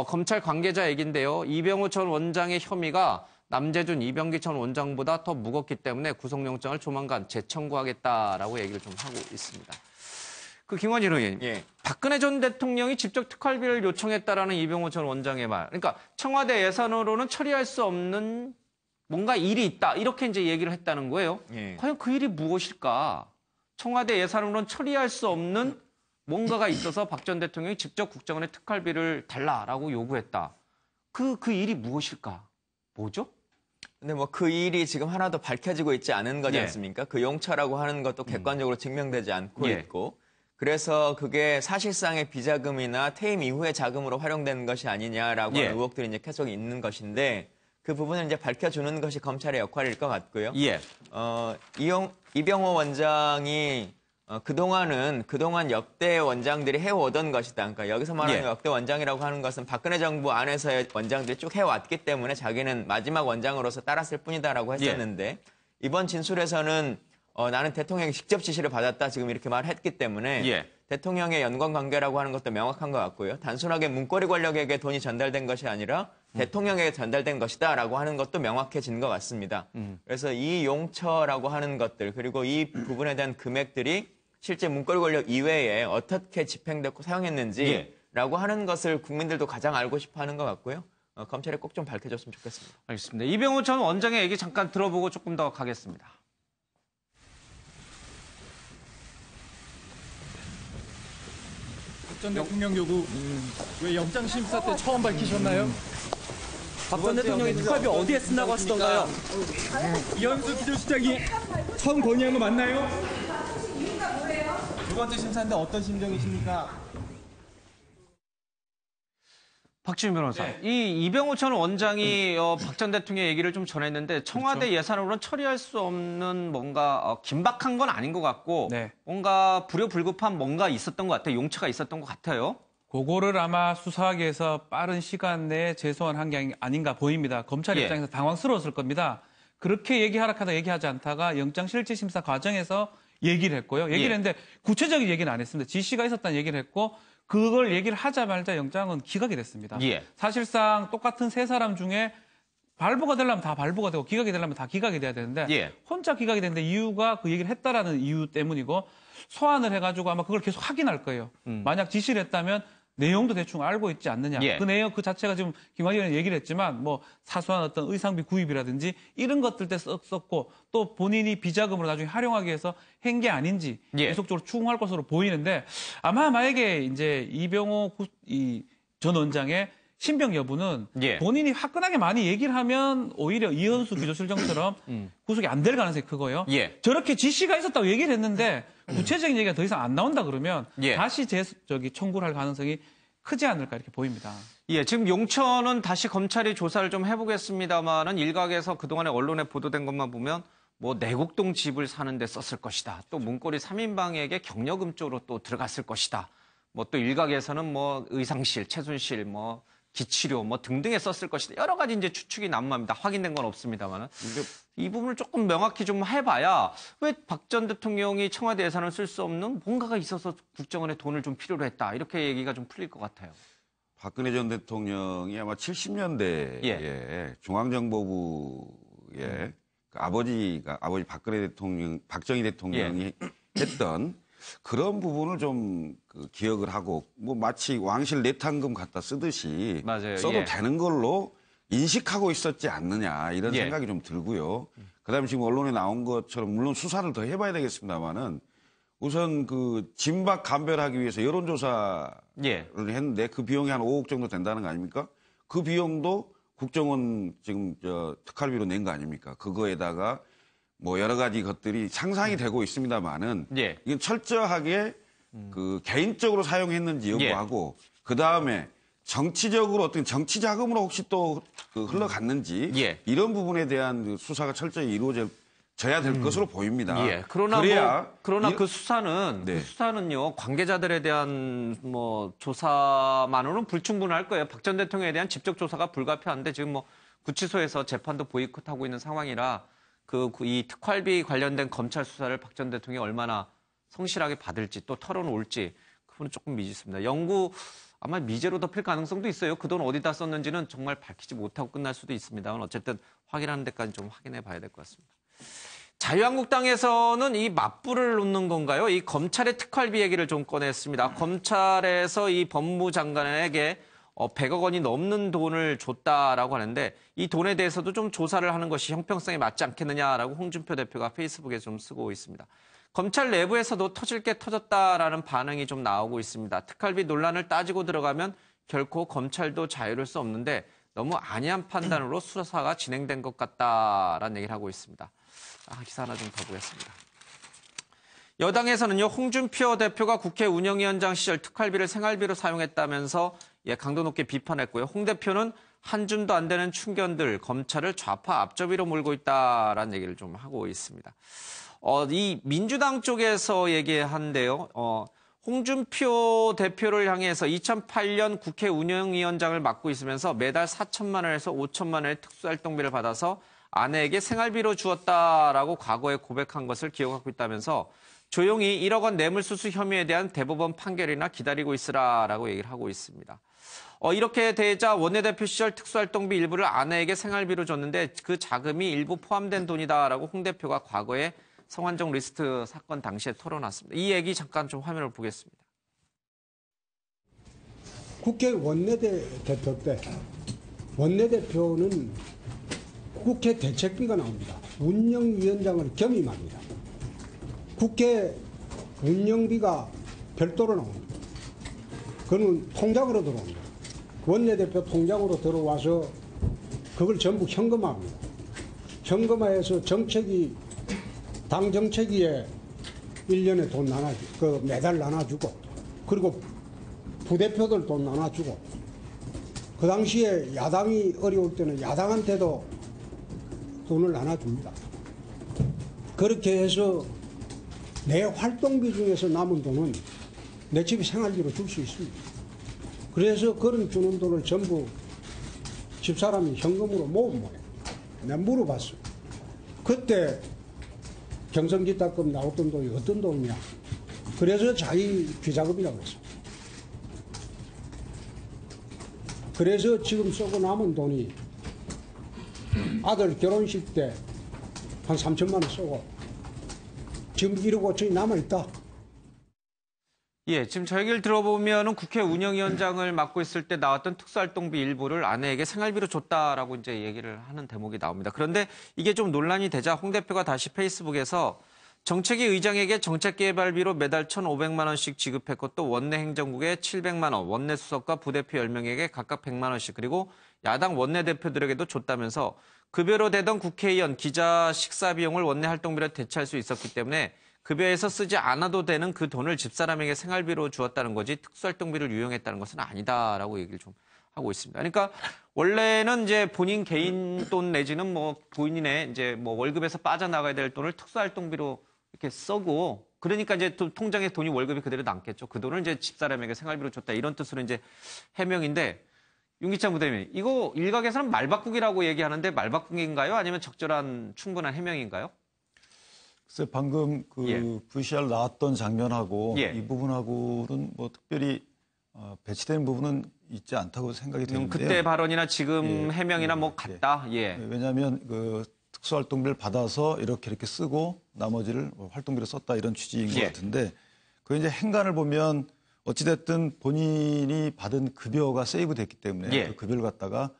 검찰 관계자 얘기인데요. 이병호 전 원장의 혐의가 남재준, 이병기 전 원장보다 더 무겁기 때문에 구속영장을 조만간 재청구하겠다라고 얘기를 좀 하고 있습니다. 김원진 의원님, 박근혜 전 대통령이 직접 특활비를 요청했다라는 이병호 전 원장의 말. 그러니까 청와대 예산으로는 처리할 수 없는 뭔가 일이 있다. 이렇게 이제 얘기를 했다는 거예요. 과연 그 일이 무엇일까? 청와대 예산으로는 처리할 수 없는 뭔가가 있어서 박 전 대통령이 직접 국정원에 특활비를 달라라고 요구했다. 그 일이 무엇일까? 뭐죠? 근데 뭐 그 일이 지금 하나도 밝혀지고 있지 않은 거지 예. 않습니까? 그 용처라고 하는 것도 객관적으로 증명되지 않고 예. 있고 그래서 그게 사실상의 비자금이나 퇴임 이후의 자금으로 활용된 것이 아니냐라고 예. 하는 의혹들이 이제 계속 있는 것인데 그 부분을 이제 밝혀주는 것이 검찰의 역할일 것 같고요. 예. 이병호 원장이 그동안 역대 원장들이 해오던 것이다. 그러니까 여기서 말하는 예. 역대 원장이라고 하는 것은 박근혜 정부 안에서의 원장들이 쭉 해왔기 때문에 자기는 마지막 원장으로서 따랐을 뿐이다라고 했었는데 이번 진술에서는 나는 대통령이 직접 지시를 받았다 지금 이렇게 말했기 때문에 예. 대통령의 연관관계라고 하는 것도 명확한 것 같고요. 단순하게 문고리 권력에게 돈이 전달된 것이 아니라 대통령에게 전달된 것이다라고 하는 것도 명확해진 것 같습니다. 그래서 이 용처라고 하는 것들 그리고 이 부분에 대한 금액들이 실제 문고리 권력 이외에 어떻게 집행됐고 사용했는지라고 하는 것을 국민들도 가장 알고 싶어하는 것 같고요. 검찰에 꼭 좀 밝혀줬으면 좋겠습니다. 알겠습니다. 이병호 전 원장의 얘기 잠깐 들어보고 조금 더 가겠습니다. 박 전 대통령 요구 왜 영장 심사 때 처음 밝히셨나요? 박 전 대통령이 특활비 어디에 쓴다고 하시던가요? 이현수 기조실장이 처음 건의한 거 맞나요? 두 번째 심사인데 어떤 심정이십니까? 박지훈 변호사, 이 이병호 전 원장이 박 전 대통령 얘기를 좀 전했는데 청와대 예산으로는 처리할 수 없는 뭔가 긴박한 건 아닌 것 같고 네. 뭔가 불효불급한 뭔가 있었던 것 같아요. 용처가 있었던 것 같아요. 그거를 아마 수사하기 위해서 빠른 시간 내에 제소한 게 아닌가 보입니다. 검찰 예. 입장에서 당황스러웠을 겁니다. 그렇게 얘기하라 얘기하지 않다가 영장실질심사 과정에서 얘기를 했고요. 얘기를 예. 했는데 구체적인 얘기는 안 했습니다. 지시가 있었다는 얘기를 했고 그걸 얘기를 하자마자 영장은 기각이 됐습니다. 예. 사실상 똑같은 세 사람 중에 발부가 되려면 다 발부가 되고 기각이 되려면 다 기각이 돼야 되는데 예. 혼자 기각이 됐는데 이유가 그 얘기를 했다라는 이유 때문이고 소환을 해가지고 아마 그걸 계속 확인할 거예요. 만약 지시를 했다면 내용도 대충 알고 있지 않느냐. 예. 그 내용 그 자체가 지금 김학의 의원이 얘기를 했지만 뭐 사소한 어떤 의상비 구입이라든지 이런 것들 때 썼고 또 본인이 비자금으로 나중에 활용하기 위해서 한 게 아닌지 예. 계속적으로 추궁할 것으로 보이는데 아마 만약에 이제 이병호 전 원장의 신병 여부는 예. 본인이 화끈하게 많이 얘기를 하면 오히려 이현수 비서실장처럼 구속이 안 될 가능성이 크고요. 예. 저렇게 지시가 있었다고 얘기를 했는데 구체적인 얘기가 더 이상 안 나온다 그러면 예. 다시 청구를 할 가능성이 크지 않을까 이렇게 보입니다. 예, 지금 용처는 다시 검찰이 조사를 좀 해보겠습니다만은 일각에서 그동안에 언론에 보도된 것만 보면 뭐 내곡동 집을 사는데 썼을 것이다. 또 문고리 3인방에게 경력금 쪽으로 또 들어갔을 것이다. 뭐 또 일각에서는 뭐 의상실, 최순실, 뭐 기치료 뭐 등등에 썼을 것이다. 여러 가지 이제 추측이 난무합니다. 확인된 건 없습니다만은. 이 부분을 조금 명확히 좀 해봐야 왜 박 전 대통령이 청와대 예산을 쓸 수 없는 뭔가가 있어서 국정원에 돈을 좀 필요로 했다. 이렇게 얘기가 좀 풀릴 것 같아요. 박근혜 전 대통령이 아마 70년대에 예. 중앙정보부의 그 아버지 박근혜 대통령, 박정희 대통령이 했던 그런 부분을 좀 기억을 하고 뭐 마치 왕실 내탕금 갖다 쓰듯이 맞아요. 써도 예. 되는 걸로 인식하고 있었지 않느냐 이런 예. 생각이 좀 들고요. 그다음에 지금 언론에 나온 것처럼 물론 수사를 더 해봐야 되겠습니다만은 우선 그 진박 감별하기 위해서 여론조사를 예. 했는데 그 비용이 한 5억 정도 된다는 거 아닙니까? 그 비용도 국정원 지금 특활비로 낸 거 아닙니까? 그거에다가 뭐 여러 가지 것들이 상상이 되고 있습니다만은 예. 이건 철저하게 그 개인적으로 사용했는지 여부하고 그 다음에 정치적으로 어떤 정치 자금으로 혹시 또 흘러갔는지 예. 이런 부분에 대한 그 수사가 철저히 이루어져야 될 것으로 보입니다. 예. 그러나 그래야 그 수사는 네. 그 수사는요 관계자들에 대한 뭐 조사만으로는 불충분할 거예요. 박 전 대통령에 대한 직접 조사가 불가피한데 지금 뭐 구치소에서 재판도 보이콧하고 있는 상황이라 이 특활비 관련된 검찰 수사를 박 전 대통령이 얼마나 성실하게 받을지 또 털어놓을지 그분은 조금 미지수입니다. 영구 아마 미제로 덮일 가능성도 있어요. 그 돈 어디다 썼는지는 정말 밝히지 못하고 끝날 수도 있습니다만 어쨌든 확인하는 데까지 좀 확인해 봐야 될 것 같습니다. 자유한국당에서는 이 맞불을 놓는 건가요? 이 검찰의 특활비 얘기를 좀 꺼냈습니다. 검찰에서 이 법무장관에게 100억 원이 넘는 돈을 줬다라고 하는데 이 돈에 대해서도 좀 조사를 하는 것이 형평성에 맞지 않겠느냐라고 홍준표 대표가 페이스북에 좀 쓰고 있습니다. 검찰 내부에서도 터질 게 터졌다라는 반응이 좀 나오고 있습니다. 특활비 논란을 따지고 들어가면 결코 검찰도 자유로울 수 없는데 너무 안이한 판단으로 수사가 진행된 것 같다라는 얘기를 하고 있습니다. 기사 하나 좀 더 보겠습니다. 여당에서는요, 홍준표 대표가 국회 운영위원장 시절 특활비를 생활비로 사용했다면서 강도 높게 비판했고요. 홍 대표는 한 줌도 안 되는 충견들, 검찰을 좌파 앞잡이로 몰고 있다라는 얘기를 좀 하고 있습니다. 이 민주당 쪽에서 얘기한데요. 홍준표 대표를 향해서 2008년 국회 운영위원장을 맡고 있으면서 매달 4천만 원에서 5천만 원의 특수활동비를 받아서 아내에게 생활비로 주었다라고 과거에 고백한 것을 기억하고 있다면서 조용히 1억 원 뇌물수수 혐의에 대한 대법원 판결이나 기다리고 있으라라고 얘기를 하고 있습니다. 이렇게 되자 원내대표 시절 특수활동비 일부를 아내에게 생활비로 줬는데 그 자금이 일부 포함된 돈이다라고 홍 대표가 과거에 성완종 리스트 사건 당시에 털어놨습니다. 이 얘기 잠깐 좀 화면을 보겠습니다. 국회 원내대표 때 원내대표는 국회 대책비가 나옵니다. 운영위원장을 겸임합니다. 국회 운영비가 별도로 나옵니다. 그거는 통장으로 들어옵니다. 원내대표 통장으로 들어와서 그걸 전부 현금화합니다. 현금화해서 당 정책위에 1년에 돈 매달 나눠주고, 그리고 부대표들 돈 나눠주고, 그 당시에 야당이 어려울 때는 야당한테도 돈을 나눠줍니다. 그렇게 해서 내 활동비 중에서 남은 돈은 내 집에 생활비로 줄 수 있습니다. 그래서 그런 주는 돈을 전부 집사람이 현금으로 모은 모양입니다. 내가 물어봤어요. 그때 경성기타금 나왔던 돈이 어떤 돈이냐. 그래서 자기 비자금이라고 했어요. 그래서 지금 쓰고 남은 돈이 아들 결혼식 때 한 3천만 원 쓰고 지금 1억 5천이 남아있다. 지금 저 얘기를 들어보면은 국회 운영위원장을 맡고 있을 때 나왔던 특수활동비 일부를 아내에게 생활비로 줬다라고 이제 얘기를 하는 대목이 나옵니다. 그런데 이게 좀 논란이 되자 홍 대표가 다시 페이스북에서 정책위 의장에게 정책개발비로 매달 1,500만 원씩 지급했고 또 원내 행정국에 700만 원, 원내 수석과 부대표 10명에게 각각 100만 원씩 그리고 야당 원내대표들에게도 줬다면서 급여로 되던 국회의원, 기자 식사 비용을 원내 활동비로 대체할 수 있었기 때문에 급여에서 쓰지 않아도 되는 그 돈을 집사람에게 생활비로 주었다는 거지 특수활동비를 유용했다는 것은 아니다라고 얘기를 좀 하고 있습니다. 그러니까 원래는 이제 본인 개인 돈 내지는 뭐 본인의 이제 뭐 월급에서 빠져나가야 될 돈을 특수활동비로 이렇게 쓰고 그러니까 이제 통장에 돈이 월급이 그대로 남겠죠. 그 돈을 이제 집사람에게 생활비로 줬다 이런 뜻으로 이제 해명인데 윤기찬 부대변인 이거 일각에서는 말바꾸기라고 얘기하는데 말바꾸기인가요? 아니면 적절한 충분한 해명인가요? 글쎄 방금 VCR 나왔던 장면하고 이 부분하고는 뭐 특별히 배치되는 부분은 있지 않다고 생각이 되는데요. 그때 발언이나 지금 해명이나 뭐 같다. 왜냐하면 그 특수활동비를 받아서 이렇게 쓰고 나머지를 활동비로 썼다 이런 취지인 것 같은데 그 이제 행간을 보면 어찌됐든 본인이 받은 급여가 세이브됐기 때문에 그 급여를 갖다가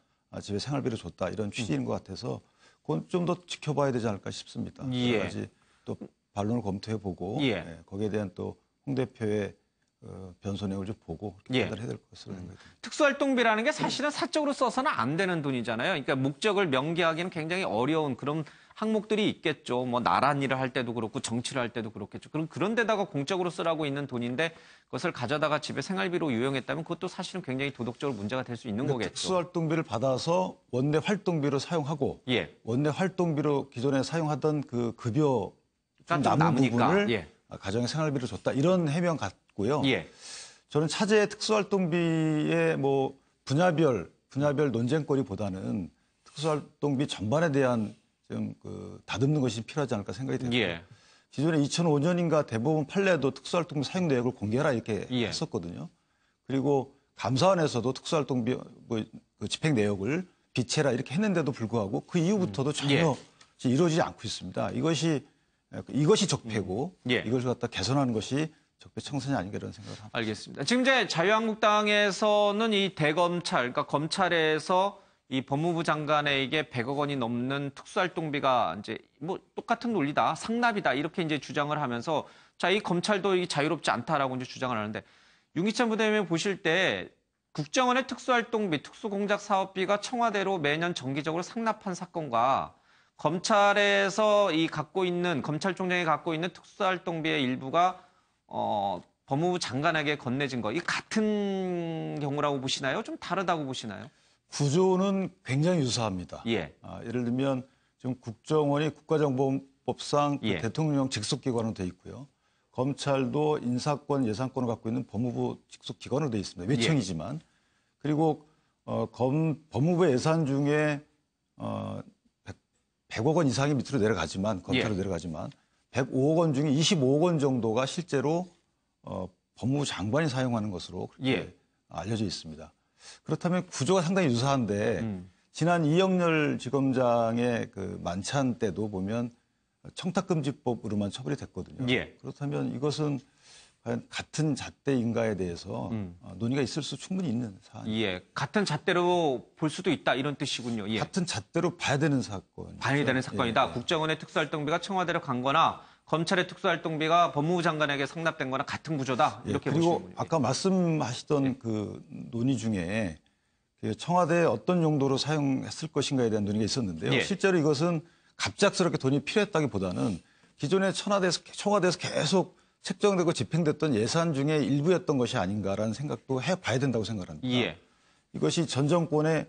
집에 생활비로 줬다 이런 취지인 것 같아서 그건 좀 더 지켜봐야 되지 않을까 싶습니다. 여러 가지 또 반론을 검토해보고 거기에 대한 또 홍 대표의 변소 내용을 좀 보고 판단을 해야 될 것으로 생각됩니다. 특수활동비라는 게 사실은 사적으로 써서는 안 되는 돈이잖아요. 그러니까 목적을 명기하기는 굉장히 어려운 그런 항목들이 있겠죠. 뭐 나란 일을 할 때도 그렇고 정치를 할 때도 그렇겠죠. 그런 데다가 공적으로 쓰라고 있는 돈인데 그것을 가져다가 집에 생활비로 유용했다면 그것도 사실은 굉장히 도덕적으로 문제가 될 수 있는 거겠죠. 특수활동비를 받아서 원내 활동비로 사용하고 원내 활동비로 기존에 사용하던 그 급여 남은 부분을 가정의 생활비로 줬다 이런 해명 같고요. 저는 차제의 특수활동비의 뭐 분야별 논쟁거리보다는 특수활동비 전반에 대한 좀 다듬는 것이 필요하지 않을까 생각이 됩니다. 기존에 2005년인가 대법원 판례도 특수활동비 사용 내역을 공개하라 이렇게 했었거든요. 그리고 감사원에서도 특수활동비 그 집행 내역을 비체라 이렇게 했는데도 불구하고 그 이후부터도 전혀 이루어지지 않고 있습니다. 이것이 적폐고 이것을 갖다 개선하는 것이 적폐 청산이 아닌가 이런 생각을 합니다. 알겠습니다. 지금 이제 자유한국당에서는 이 대검찰, 그러니까 검찰에서 이 법무부 장관에게 100억 원이 넘는 특수활동비가 이제 뭐 똑같은 논리다, 상납이다 이렇게 이제 주장을 하면서 자, 이 검찰도 이 자유롭지 않다라고 이제 주장을 하는데 윤기찬 부대변인 보실 때 국정원의 특수활동비, 특수공작 사업비가 청와대로 매년 정기적으로 상납한 사건과 검찰에서 검찰총장이 갖고 있는 특수활동비의 일부가 법무부 장관에게 건네진 거, 이 같은 경우라고 보시나요? 좀 다르다고 보시나요? 구조는 굉장히 유사합니다. 예. 예를 들면 지금 국정원이 국가정보법상 예. 대통령 직속기관으로 돼 있고요. 검찰도 인사권, 예산권을 갖고 있는 법무부 직속기관으로 돼 있습니다. 외청이지만. 그리고 법무부 예산 중에 100억 원 이상이 밑으로 내려가지만, 검찰로 내려가지만 105억 원 중에 25억 원 정도가 실제로 법무부 장관이 사용하는 것으로 그렇게 알려져 있습니다. 그렇다면 구조가 상당히 유사한데 지난 이영렬 지검장의 그 만찬 때도 보면 청탁금지법으로만 처벌이 됐거든요. 그렇다면 이것은 과연 같은 잣대인가에 대해서 논의가 있을 수 충분히 있는 사안입니다. 같은 잣대로 볼 수도 있다 이런 뜻이군요. 같은 잣대로 봐야 되는 사건. 봐야 되는 사건이다. 국정원의 특수활동비가 청와대로 간 거나 검찰의 특수활동비가 법무부 장관에게 상납된 거나 같은 구조다. 이렇게 보시는군요. 그리고 아까 말씀하시던 그 논의 중에 청와대에 어떤 용도로 사용했을 것인가에 대한 논의가 있었는데요. 실제로 이것은 갑작스럽게 돈이 필요했다기보다는 기존에 청와대에서 계속 책정되고 집행됐던 예산 중에 일부였던 것이 아닌가라는 생각도 해봐야 된다고 생각합니다. 이것이 전 정권에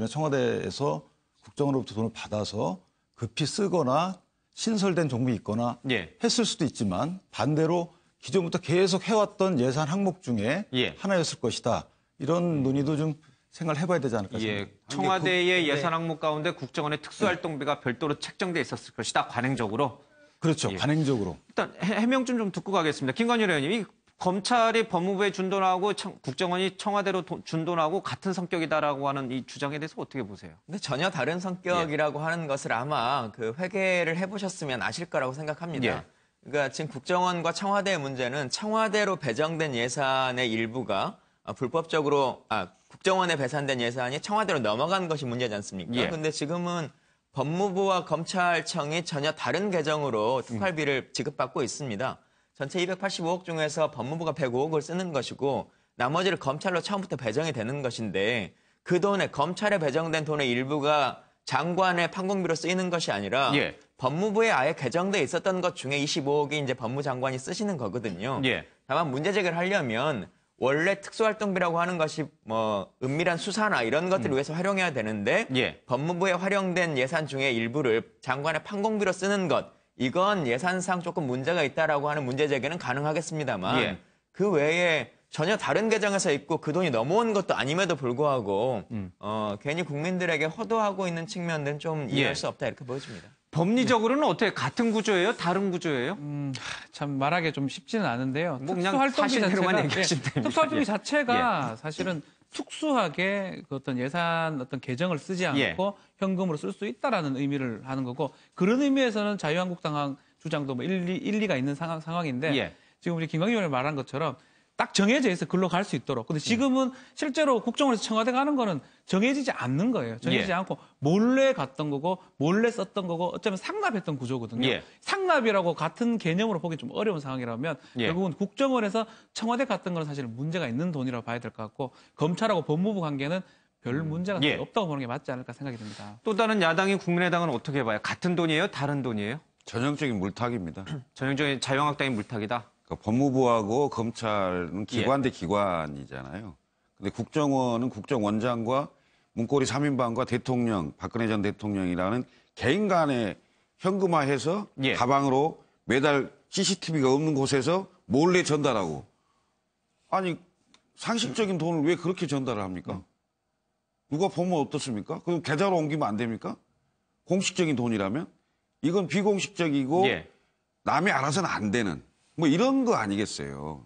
청와대에서 국정원으로부터 돈을 받아서 급히 쓰거나 신설된 종목이 있거나 했을 수도 있지만 반대로 기존부터 계속 해왔던 예산 항목 중에 하나였을 것이다. 이런 논의도 좀 생각을 해봐야 되지 않을까 생각합니다. 청와대의 예산 항목 가운데 국정원의 특수활동비가 별도로 책정돼 있었을 것이다. 관행적으로. 그렇죠. 관행적으로. 일단 해명 좀 듣고 가겠습니다. 김관일 의원님, 이 검찰이 법무부에 준 돈하고 국정원이 청와대로 준 돈하고 같은 성격이다라고 하는 이 주장에 대해서 어떻게 보세요? 근데 전혀 다른 성격이라고 하는 것을 아마 그 회계를 해보셨으면 아실 거라고 생각합니다. 그러니까 지금 국정원과 청와대의 문제는 청와대로 배정된 예산의 일부가 불법적으로 국정원에 배산된 예산이 청와대로 넘어간 것이 문제지 않습니까? 근데 지금은 법무부와 검찰청이 전혀 다른 계정으로 특활비를 지급받고 있습니다. 전체 285억 중에서 법무부가 105억을 쓰는 것이고 나머지를 검찰로 처음부터 배정이 되는 것인데 그 돈에 검찰에 배정된 돈의 일부가 장관의 판공비로 쓰이는 것이 아니라 법무부에 아예 개정돼 있었던 것 중에 25억이 이제 법무장관이 쓰시는 거거든요. 다만 문제 제기를 하려면 원래 특수활동비라고 하는 것이 뭐 은밀한 수사나 이런 것들을 위해서 활용해야 되는데 법무부에 활용된 예산 중에 일부를 장관의 판공비로 쓰는 것 이건 예산상 조금 문제가 있다라고 하는 문제 제기는 가능하겠습니다만 그 외에 전혀 다른 계정에서 있고 그 돈이 넘어온 것도 아님에도 불구하고 괜히 국민들에게 호도하고 있는 측면들은 좀 이해할 수 없다 이렇게 보여집니다. 법리적으로는 어떻게 같은 구조예요? 다른 구조예요? 참 말하기 좀 쉽지는 않은데요. 뭐 그냥 사실대로만 얘기하시면 됩니다. 특수활동비 자체가 사실은 특수하게 그 어떤 예산 어떤 계정을 쓰지 않고 현금으로 쓸 수 있다라는 의미를 하는 거고 그런 의미에서는 자유한국당 주장도 뭐 일리가 있는 상황인데 지금 우리 김광일 의원이 말한 것처럼 딱 정해져 있어 글로 갈 수 있도록. 근데 지금은 실제로 국정원에서 청와대 가는 거는 정해지지 않는 거예요. 정해지지 않고 몰래 갔던 거고 몰래 썼던 거고 어쩌면 상납했던 구조거든요. 상납이라고 같은 개념으로 보기 좀 어려운 상황이라면 결국은 국정원에서 청와대 갔던 건 사실 문제가 있는 돈이라고 봐야 될 것 같고 검찰하고 법무부 관계는 별 문제가 없다고 보는 게 맞지 않을까 생각이 듭니다. 또 다른 야당인 국민의당은 어떻게 봐요? 같은 돈이에요? 다른 돈이에요? 전형적인 물타기입니다. 전형적인 자유한국당의 물타기다? 그러니까 법무부하고 검찰은 기관 대 기관이잖아요. 근데 국정원은 국정원장과 문고리 3인방과 대통령, 박근혜 전 대통령이라는 개인 간에 현금화해서 가방으로 매달 CCTV가 없는 곳에서 몰래 전달하고. 아니, 상식적인 돈을 왜 그렇게 전달을 합니까? 누가 보면 어떻습니까? 그럼 계좌로 옮기면 안 됩니까? 공식적인 돈이라면? 이건 비공식적이고 남이 알아서는 안 되는 뭐 이런 거 아니겠어요.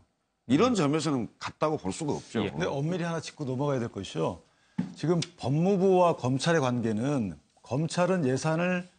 이런 점에서는 같다고 볼 수가 없죠. 근데 엄밀히 하나 짚고 넘어가야 될 것이요. 지금 법무부와 검찰의 관계는 검찰은 예산을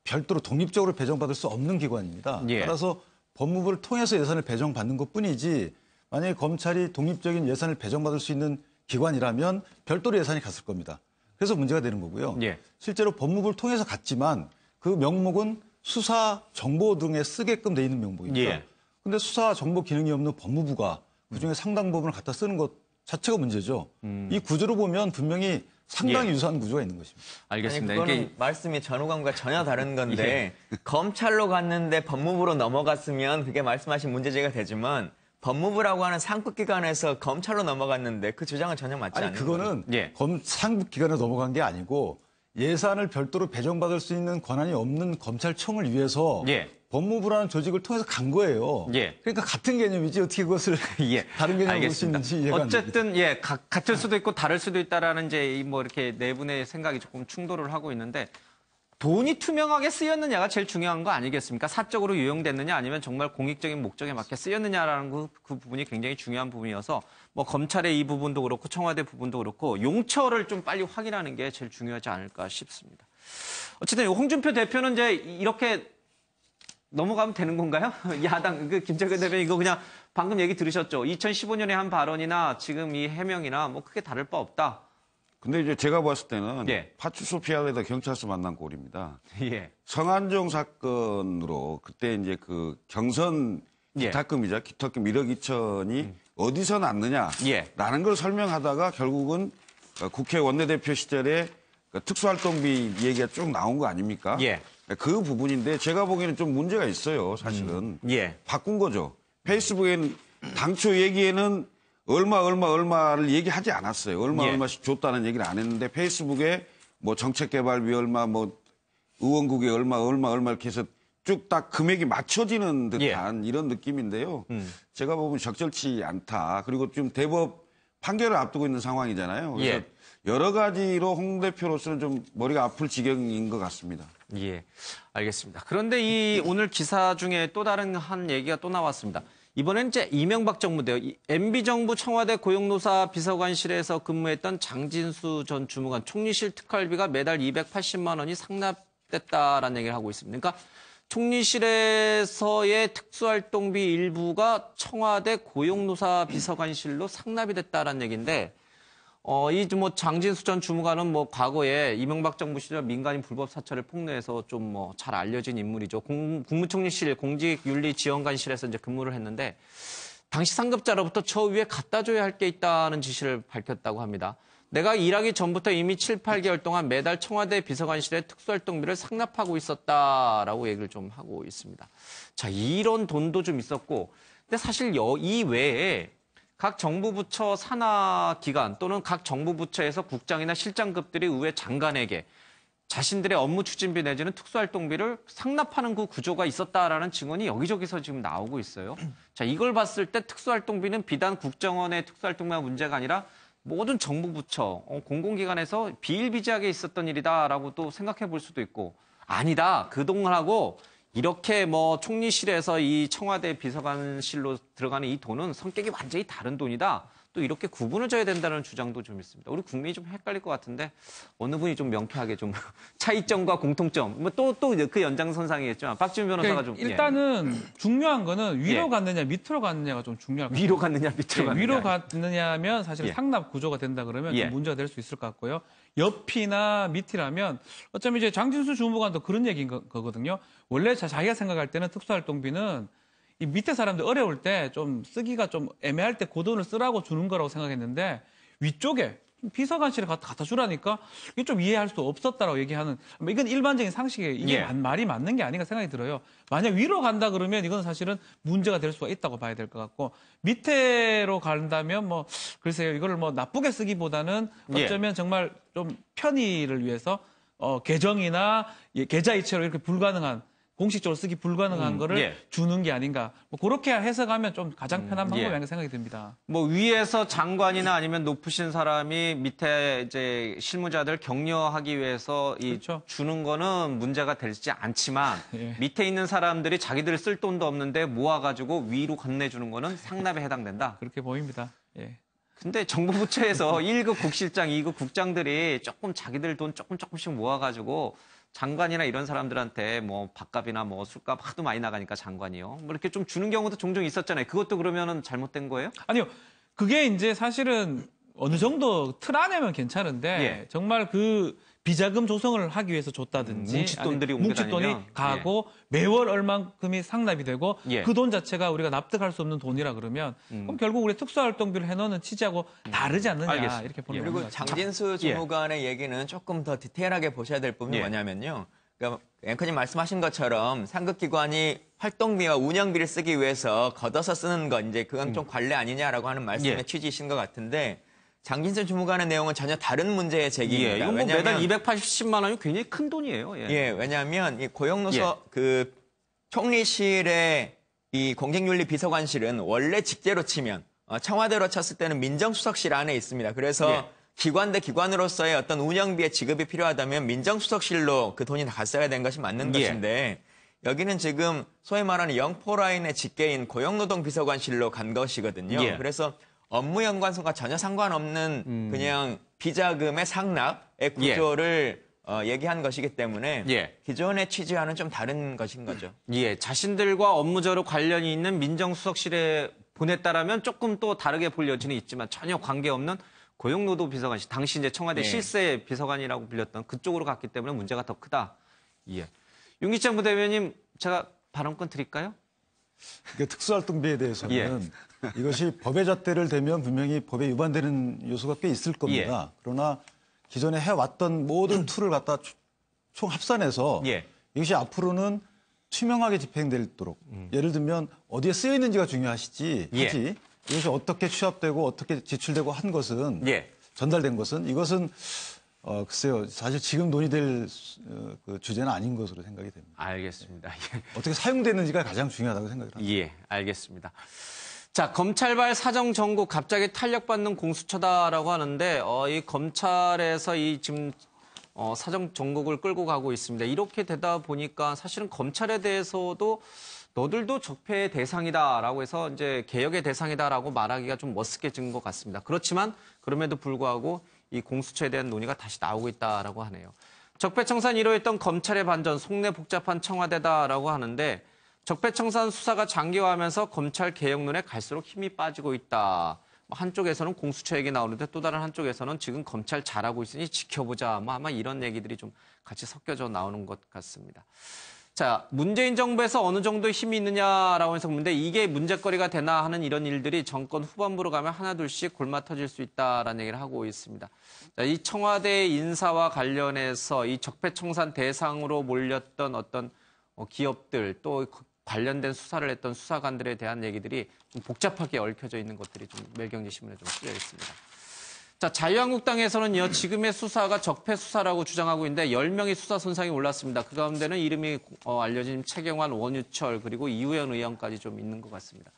별도로 독립적으로 배정받을 수 없는 기관입니다. 따라서 법무부를 통해서 예산을 배정받는 것뿐이지 만약에 검찰이 독립적인 예산을 배정받을 수 있는 기관이라면 별도로 예산이 갔을 겁니다. 그래서 문제가 되는 거고요. 실제로 법무부를 통해서 갔지만 그 명목은 수사 정보 등에 쓰게끔 돼 있는 명목입니다. 근데 수사 정보 기능이 없는 법무부가 그중에 상당 부분을 갖다 쓰는 것 자체가 문제죠. 이 구조로 보면 분명히 상당히 유사한 구조가 있는 것입니다. 알겠습니다. 아니, 그거는 이게 말씀이 전후관과 전혀 다른 건데 검찰로 갔는데 법무부로 넘어갔으면 그게 말씀하신 문제제기가 되지만 법무부라고 하는 상급기관에서 검찰로 넘어갔는데 그 주장은 전혀 맞지 않는 거예요. 그거는 상급기관에 넘어간 게 아니고 예산을 별도로 배정받을 수 있는 권한이 없는 검찰청을 위해서 법무부라는 조직을 통해서 간 거예요. 그러니까 같은 개념이지 어떻게 그것을 다른 개념으로 볼 수 있는지 이해가 안 됩니다. 어쨌든 같을 수도 있고 다를 수도 있다라는 이제 뭐 이렇게 네 분의 생각이 조금 충돌을 하고 있는데 돈이 투명하게 쓰였느냐가 제일 중요한 거 아니겠습니까? 사적으로 유용됐느냐 아니면 정말 공익적인 목적에 맞게 쓰였느냐라는 그 부분이 굉장히 중요한 부분이어서 뭐 검찰의 이 부분도 그렇고 청와대 부분도 그렇고 용처를 좀 빨리 확인하는 게 제일 중요하지 않을까 싶습니다. 어쨌든 홍준표 대표는 이제 이렇게 넘어가면 되는 건가요? 야당, 김철근 대표님 이거 그냥 방금 얘기 들으셨죠? 2015년에 한 발언이나 지금 이 해명이나 뭐 크게 다를 바 없다. 근데 이제 제가 봤을 때는 파출소 피하려다 경찰서 만난 꼴입니다. 성한종 사건으로 그때 이제 그 경선 기탁금이자 기탁금 1억 2천이 어디서 났느냐라는 걸 설명하다가 결국은 국회 원내대표 시절에 특수활동비 얘기가 쭉 나온 거 아닙니까? 그 부분인데 제가 보기에는 좀 문제가 있어요, 사실은. 바꾼 거죠. 페이스북에는 당초 얘기에는 얼마를 얘기하지 않았어요. 얼마씩 줬다는 얘기를 안 했는데 페이스북에 뭐 정책개발비 얼마, 뭐 의원국에 얼마 이렇게 해서 쭉 딱 금액이 맞춰지는 듯한 이런 느낌인데요. 제가 보면 적절치 않다. 그리고 좀 대법 판결을 앞두고 있는 상황이잖아요. 그래서 여러 가지로 홍 대표로서는 좀 머리가 아플 지경인 것 같습니다. 알겠습니다. 그런데 이 오늘 기사 중에 또 다른 한 얘기가 또 나왔습니다. 이번엔 이제 이명박 정부인데요. MB정부 청와대 고용노사 비서관실에서 근무했던 장진수 전 주무관 총리실 특활비가 매달 280만 원이 상납됐다라는 얘기를 하고 있습니다. 그러니까 총리실에서의 특수활동비 일부가 청와대 고용노사 비서관실로 상납이 됐다라는 얘기인데 이 뭐 장진수 전 주무관은 뭐 과거에 이명박 정부 시절 민간인 불법 사찰을 폭로해서 좀 뭐 잘 알려진 인물이죠. 국무총리실 공직윤리지원관실에서 이제 근무를 했는데 당시 상급자로부터 저 위에 갖다 줘야 할 게 있다는 지시를 밝혔다고 합니다. 내가 일하기 전부터 이미 7, 8개월 동안 매달 청와대 비서관실에 특수활동비를 상납하고 있었다라고 얘기를 좀 하고 있습니다. 자, 이런 돈도 좀 있었고 근데 사실 이 외에 각 정부 부처 산하 기관 또는 각 정부 부처에서 국장이나 실장급들이 의회 장관에게 자신들의 업무 추진비 내지는 특수활동비를 상납하는 그 구조가 있었다라는 증언이 여기저기서 지금 나오고 있어요. 자, 이걸 봤을 때 특수활동비는 비단 국정원의 특수활동비만 문제가 아니라 모든 정부 부처, 공공기관에서 비일비재하게 있었던 일이다라고 또 생각해 볼 수도 있고 아니다. 그동안하고 이렇게 뭐 총리실에서 이 청와대 비서관실로 들어가는 이 돈은 성격이 완전히 다른 돈이다. 또 이렇게 구분을 져야 된다는 주장도 좀 있습니다. 우리 국민이 좀 헷갈릴 것 같은데 어느 분이 좀 명쾌하게 좀 차이점과 공통점, 뭐 또 그 연장선상이겠지만 박지훈 변호사가 좀 일단은 중요한 거는 위로 갔느냐 밑으로 갔느냐가 좀 중요할 것 같아요. 위로 갔느냐 밑으로 갔느냐. 위로 갔느냐면 사실 상납 구조가 된다 그러면 좀 문제가 될 수 있을 것 같고요. 옆이나 밑이라면 어쩌면 이제 장진수 주무관도 그런 얘기인 거거든요. 원래 자기가 생각할 때는 특수활동비는 이 밑에 사람들 어려울 때 좀 쓰기가 좀 애매할 때 그 돈을 쓰라고 주는 거라고 생각했는데 위쪽에 비서관실에 갖다 주라니까 이게 좀 이해할 수 없었다라고 얘기하는 이건 일반적인 상식에 이게 말이 맞는 게 아닌가 생각이 들어요. 만약 위로 간다 그러면 이건 사실은 문제가 될 수가 있다고 봐야 될 것 같고 밑으로 간다면 뭐 글쎄요 이거를 뭐 나쁘게 쓰기보다는 어쩌면 정말 좀 편의를 위해서 계정이나 계좌이체로 이렇게 불가능한 공식적으로 쓰기 불가능한 거를 주는 게 아닌가. 뭐 그렇게 해석하면 좀 가장 편한 방법이 아닌가 생각이 듭니다. 뭐 위에서 장관이나 아니면 높으신 사람이 밑에 이제 실무자들 격려하기 위해서 그렇죠. 주는 거는 문제가 되지 않지만 밑에 있는 사람들이 자기들 쓸 돈도 없는데 모아가지고 위로 건네주는 거는 상납에 해당된다. 그렇게 보입니다. 근데 정부 부처에서 1급 국실장, 2급 국장들이 조금 자기들 돈 조금씩 모아가지고 장관이나 이런 사람들한테 뭐 밥값이나 뭐 술값 하도 많이 나가니까 장관이요. 뭐 이렇게 좀 주는 경우도 종종 있었잖아요. 그것도 그러면은 잘못된 거예요? 아니요. 그게 이제 사실은 어느 정도 틀 안에면 괜찮은데 정말 그 비자금 조성을 하기 위해서 줬다든지 뭉칫돈들이 아니면 뭉칫돈이 옮겨다니면, 가고 매월 얼만큼이 상납이 되고 예. 그 돈 자체가 우리가 납득할 수 없는 돈이라 그러면 그럼 결국 우리 특수활동비를 해놓는 취지하고 다르지 않느냐 알겠습니다. 이렇게 보는 그리고 겁니다. 장진수 주무관의 얘기는 조금 더 디테일하게 보셔야 될 부분이 예. 뭐냐면요. 그러니까 앵커님 말씀하신 것처럼 상급기관이 활동비와 운영비를 쓰기 위해서 걷어서 쓰는 거 이제 그건 좀 관례 아니냐라고 하는 말씀의 예. 취지이신 것 같은데 장진수 주무관의 내용은 전혀 다른 문제의 제기입니다. 예, 이건 뭐 매달 280만 원이 굉장히 큰 돈이에요. 예. 예, 왜냐하면 이 고용노서 그 총리실의 이 공직윤리 비서관실은 원래 직제로 치면 청와대로 쳤을 때는 민정수석실 안에 있습니다. 그래서 예. 기관 대 기관으로서의 어떤 운영비의 지급이 필요하다면 민정수석실로 그 돈이 다 갔어야 된 것이 맞는 예. 것인데 여기는 지금 소위 말하는 영포라인의 직계인 고용노동비서관실로 간 것이거든요. 예. 그래서 업무 연관성과 전혀 상관없는 그냥 비자금의 상납의 구조를 얘기한 것이기 때문에 예. 기존의 취지와는 좀 다른 것인 거죠. 예, 자신들과 업무적으로 관련이 있는 민정수석실에 보냈다라면 조금 또 다르게 볼 여지는 있지만 전혀 관계없는 고용노동 비서관실, 당시 이제 청와대 네. 실세 비서관이라고 불렸던 그쪽으로 갔기 때문에 문제가 더 크다. 예. 윤기찬 부대변인, 제가 발언권 드릴까요? 그러니까 특수활동비에 대해서는 이것이 법의 잣대를 대면 분명히 법에 위반되는 요소가 꽤 있을 겁니다. 그러나 기존에 해왔던 모든 툴을 갖다 총 합산해서 예. 이것이 앞으로는 투명하게 집행되도록 예를 들면 어디에 쓰여 있는지가 중요하지 예. 이것이 어떻게 취합되고 어떻게 지출되고 한 것은 예. 전달된 것은 이것은 글쎄요 사실 지금 논의될 그 주제는 아닌 것으로 생각이 됩니다. 알겠습니다. 예. 어떻게 사용되는지가 가장 중요하다고 생각을 합니다. 예, 알겠습니다. 자, 검찰발 사정 정국 갑자기 탄력받는 공수처다라고 하는데 이 검찰에서 이 지금 사정 정국을 끌고 가고 있습니다. 이렇게 되다 보니까 사실은 검찰에 대해서도 너들도 적폐의 대상이다라고 해서 이제 개혁의 대상이다라고 말하기가 좀 머쓱해진 것 같습니다. 그렇지만 그럼에도 불구하고 이 공수처에 대한 논의가 다시 나오고 있다라고 하네요. 적폐청산 1호였던 검찰의 반전, 속내 복잡한 청와대다라고 하는데 적폐청산 수사가 장기화하면서 검찰 개혁론에 갈수록 힘이 빠지고 있다. 한쪽에서는 공수처 얘기 나오는데 또 다른 한쪽에서는 지금 검찰 잘하고 있으니 지켜보자. 아마 이런 얘기들이 좀 같이 섞여져 나오는 것 같습니다. 자, 문재인 정부에서 어느 정도 힘이 있느냐라고 해서 묻는데 이게 문제거리가 되나 하는 이런 일들이 정권 후반부로 가면 하나둘씩 골마 터질 수 있다라는 얘기를 하고 있습니다. 자, 이 청와대 인사와 관련해서 이 적폐청산 대상으로 몰렸던 어떤 기업들 또 관련된 수사를 했던 수사관들에 대한 얘기들이 좀 복잡하게 얽혀져 있는 것들이 좀 매일경제 신문에 좀 실려 있습니다. 자, 자유한국당에서는요, 지금의 수사가 적폐 수사라고 주장하고 있는데 10명의 수사 선상에 올랐습니다. 그 가운데는 이름이 알려진 최경환, 원유철, 그리고 이우현 의원까지 좀 있는 것 같습니다.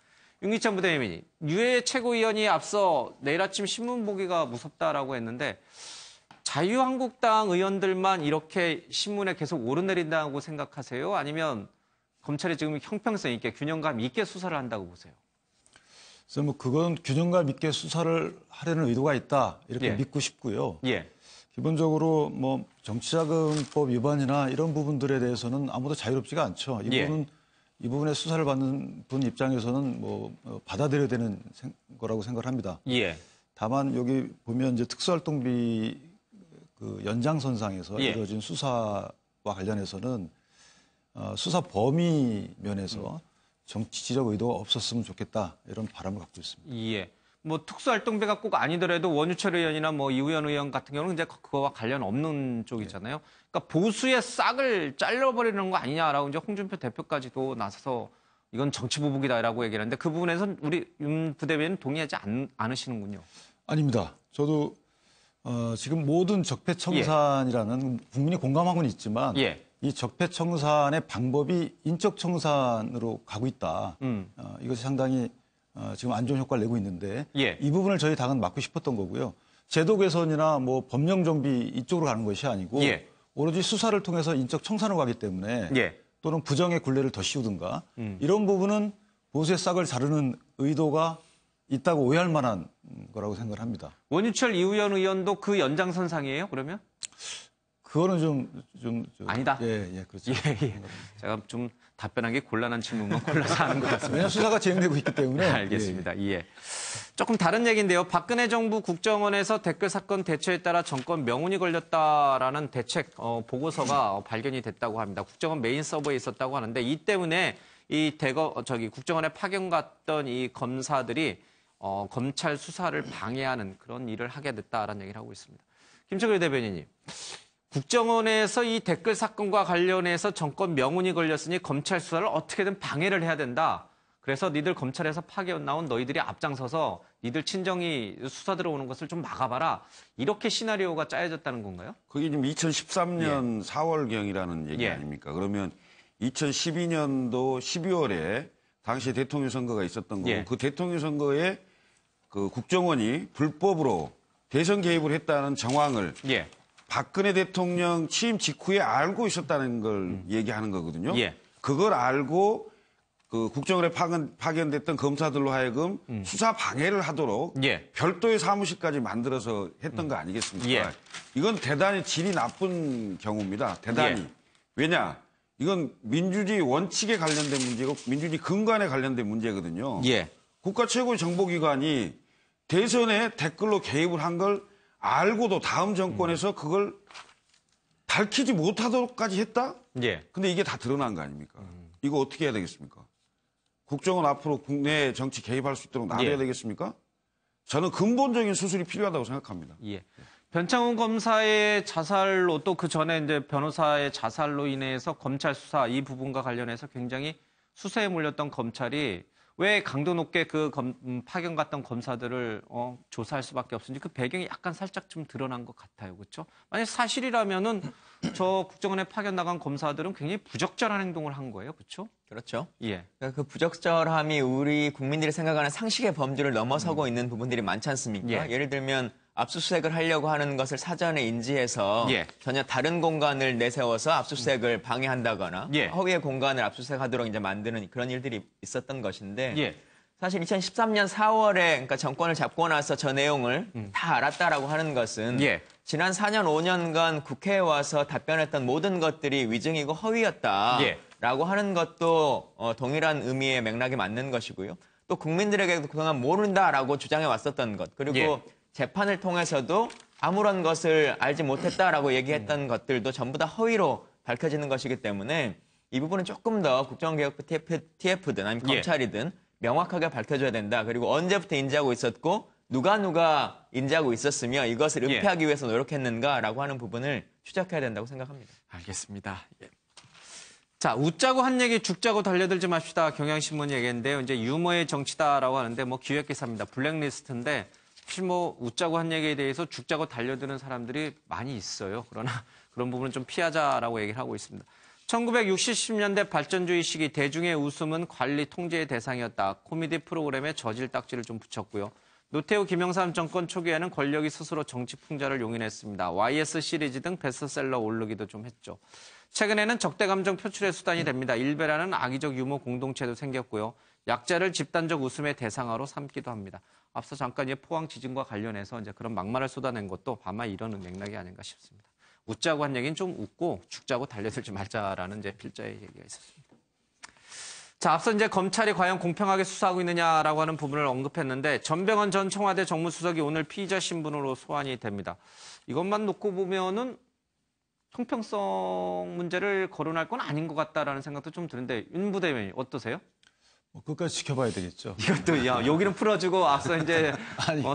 윤기찬 부대변인, 유해 최고위원이 앞서 내일 아침 신문 보기가 무섭다라고 했는데 자유한국당 의원들만 이렇게 신문에 계속 오르내린다고 생각하세요? 아니면 검찰이 지금 형평성 있게 균형감 있게 수사를 한다고 보세요? 그래서 뭐 그건 균형감 있게 수사를 하려는 의도가 있다 이렇게 예. 믿고 싶고요. 예. 기본적으로 뭐 정치자금법 위반이나 이런 부분들에 대해서는 아무도 자유롭지가 않죠. 이 예. 부분은 이 부분에 수사를 받는 분 입장에서는 뭐 받아들여야 되는 거라고 생각을 합니다. 예. 다만 여기 보면 이제 특수활동비 그 연장선상에서 예. 이루어진 수사와 관련해서는 수사 범위 면에서 정치적 의도가 없었으면 좋겠다 이런 바람을 갖고 있습니다. 예. 뭐 특수활동비가 꼭 아니더라도 원유철 의원이나 뭐 이우현 의원 같은 경우는 이제 그거와 관련 없는 쪽이잖아요. 그러니까 보수의 싹을 잘라버리는 거 아니냐라고 이제 홍준표 대표까지도 나서서 이건 정치 보복이다라고 얘기를 하는데 그 부분에선 우리 윤 부대변인은 동의하지 않으시는군요. 아닙니다. 저도 지금 모든 적폐청산이라는 국민이 공감하고는 있지만 예. 이 적폐청산의 방법이 인적청산으로 가고 있다. 이것이 상당히 지금 안 좋은 효과를 내고 있는데 예. 이 부분을 저희 당은 막고 싶었던 거고요. 제도 개선이나 뭐 법령 정비 이쪽으로 가는 것이 아니고 예. 오로지 수사를 통해서 인적청산으로 가기 때문에 예. 또는 부정의 굴레를 더 씌우든가 이런 부분은 보수의 싹을 자르는 의도가 있다고 오해할 만한 거라고 생각을 합니다. 원유철 이우현 의원도 그 연장선상이에요, 그러면? 그거는 좀 아니다. 예, 그렇죠. 예. 제가 좀 답변하기 곤란한 질문만 골라서 하는 것 같습니다. 왜냐하면 수사가 진행되고 있기 때문에. 알겠습니다. 예. 조금 다른 얘기인데요. 박근혜 정부 국정원에서 댓글 사건 대처에 따라 정권 명운이 걸렸다라는 대책 보고서가 발견이 됐다고 합니다. 국정원 메인 서버에 있었다고 하는데 이 때문에 이 국정원에 파견 갔던 이 검사들이 검찰 수사를 방해하는 그런 일을 하게 됐다라는 얘기를 하고 있습니다. 김철규 대변인님. 국정원에서 이 댓글 사건과 관련해서 정권 명운이 걸렸으니 검찰 수사를 어떻게든 방해를 해야 된다. 그래서 니들 검찰에서 파견 나온 너희들이 앞장서서 니들 친정이 수사 들어오는 것을 좀 막아봐라. 이렇게 시나리오가 짜여졌다는 건가요? 그게 지금 2013년 4월경이라는 얘기 아닙니까? 그러면 2012년도 12월에 당시 대통령 선거가 있었던 거고 그 대통령 선거에 그 국정원이 불법으로 대선 개입을 했다는 정황을 박근혜 대통령 취임 직후에 알고 있었다는 걸 얘기하는 거거든요. 그걸 알고 그 국정원에 파견됐던 검사들로 하여금 수사 방해를 하도록 별도의 사무실까지 만들어서 했던 거 아니겠습니까? 이건 대단히 질이 나쁜 경우입니다. 대단히. 왜냐? 이건 민주주의 원칙에 관련된 문제고 민주주의 근간에 관련된 문제거든요. 국가 최고의 정보기관이 대선에 댓글로 개입을 한 걸 알고도 다음 정권에서 그걸 밝히지 못하도록까지 했다? 근데 이게 다 드러난 거 아닙니까? 이거 어떻게 해야 되겠습니까? 국정원 앞으로 국내 정치 개입할 수 있도록 놔둬야 되겠습니까? 저는 근본적인 수술이 필요하다고 생각합니다. 변창훈 검사의 자살로 또 그 전에 이제 변호사의 자살로 인해서 검찰 수사 이 부분과 관련해서 굉장히 수세에 몰렸던 검찰이 왜 강도 높게 그 파견 갔던 검사들을 조사할 수밖에 없는지 그 배경이 약간 살짝 좀 드러난 것 같아요. 그렇죠? 만약 사실이라면은 저 국정원에 파견 나간 검사들은 굉장히 부적절한 행동을 한 거예요. 그렇죠? 그렇죠. 그러니까 그 부적절함이 우리 국민들이 생각하는 상식의 범주를 넘어서고 있는 부분들이 많지 않습니까? 예를 들면 압수수색을 하려고 하는 것을 사전에 인지해서 전혀 다른 공간을 내세워서 압수수색을 방해한다거나 허위의 공간을 압수수색하도록 이제 만드는 그런 일들이 있었던 것인데 사실 2013년 4월에 그러니까 정권을 잡고 나서 저 내용을 다 알았다라고 하는 것은 지난 4년 5년간 국회에 와서 답변했던 모든 것들이 위증이고 허위였다라고 하는 것도 동일한 의미의 맥락이 맞는 것이고요. 또 국민들에게도 그동안 모른다라고 주장해 왔었던 것 그리고 재판을 통해서도 아무런 것을 알지 못했다라고 얘기했던 것들도 전부 다 허위로 밝혀지는 것이기 때문에 이 부분은 조금 더 국정원개혁부 TF든 아니면 검찰이든 명확하게 밝혀줘야 된다. 그리고 언제부터 인지하고 있었고 누가 인지하고 있었으며 이것을 은폐하기 위해서 노력했는가라고 하는 부분을 추적해야 된다고 생각합니다. 알겠습니다. 자, 웃자고 한 얘기 죽자고 달려들지 맙시다. 경향신문 얘기인데요. 이제 유머의 정치다라고 하는데 뭐 기획기사입니다. 블랙리스트인데 사실 뭐 웃자고 한 얘기에 대해서 죽자고 달려드는 사람들이 많이 있어요. 그러나 그런 부분은 좀 피하자라고 얘기를 하고 있습니다. 1960년대 발전주의 시기 대중의 웃음은 관리 통제의 대상이었다. 코미디 프로그램에 저질 딱지를 좀 붙였고요. 노태우 김영삼 정권 초기에는 권력이 스스로 정치 풍자를 용인했습니다. YS 시리즈 등 베스트셀러 오르기도 좀 했죠. 최근에는 적대 감정 표출의 수단이 됩니다. 일베라는 악의적 유머 공동체도 생겼고요. 약자를 집단적 웃음의 대상화로 삼기도 합니다. 앞서 잠깐 포항 지진과 관련해서 이제 그런 막말을 쏟아낸 것도 아마 이런 맥락이 아닌가 싶습니다. 웃자고 한 얘기는 좀 웃고 죽자고 달려들지 말자라는 이제 필자의 얘기가 있었습니다. 자, 앞서 이제 검찰이 과연 공평하게 수사하고 있느냐라고 하는 부분을 언급했는데 전병헌 전 청와대 정무수석이 오늘 피의자 신분으로 소환이 됩니다. 이것만 놓고 보면은 형평성 문제를 거론할 건 아닌 것 같다라는 생각도 좀 드는데 윤 부대변인 어떠세요? 끝까지 지켜봐야 되겠죠. 이것도 여기는 풀어주고 앞서 이제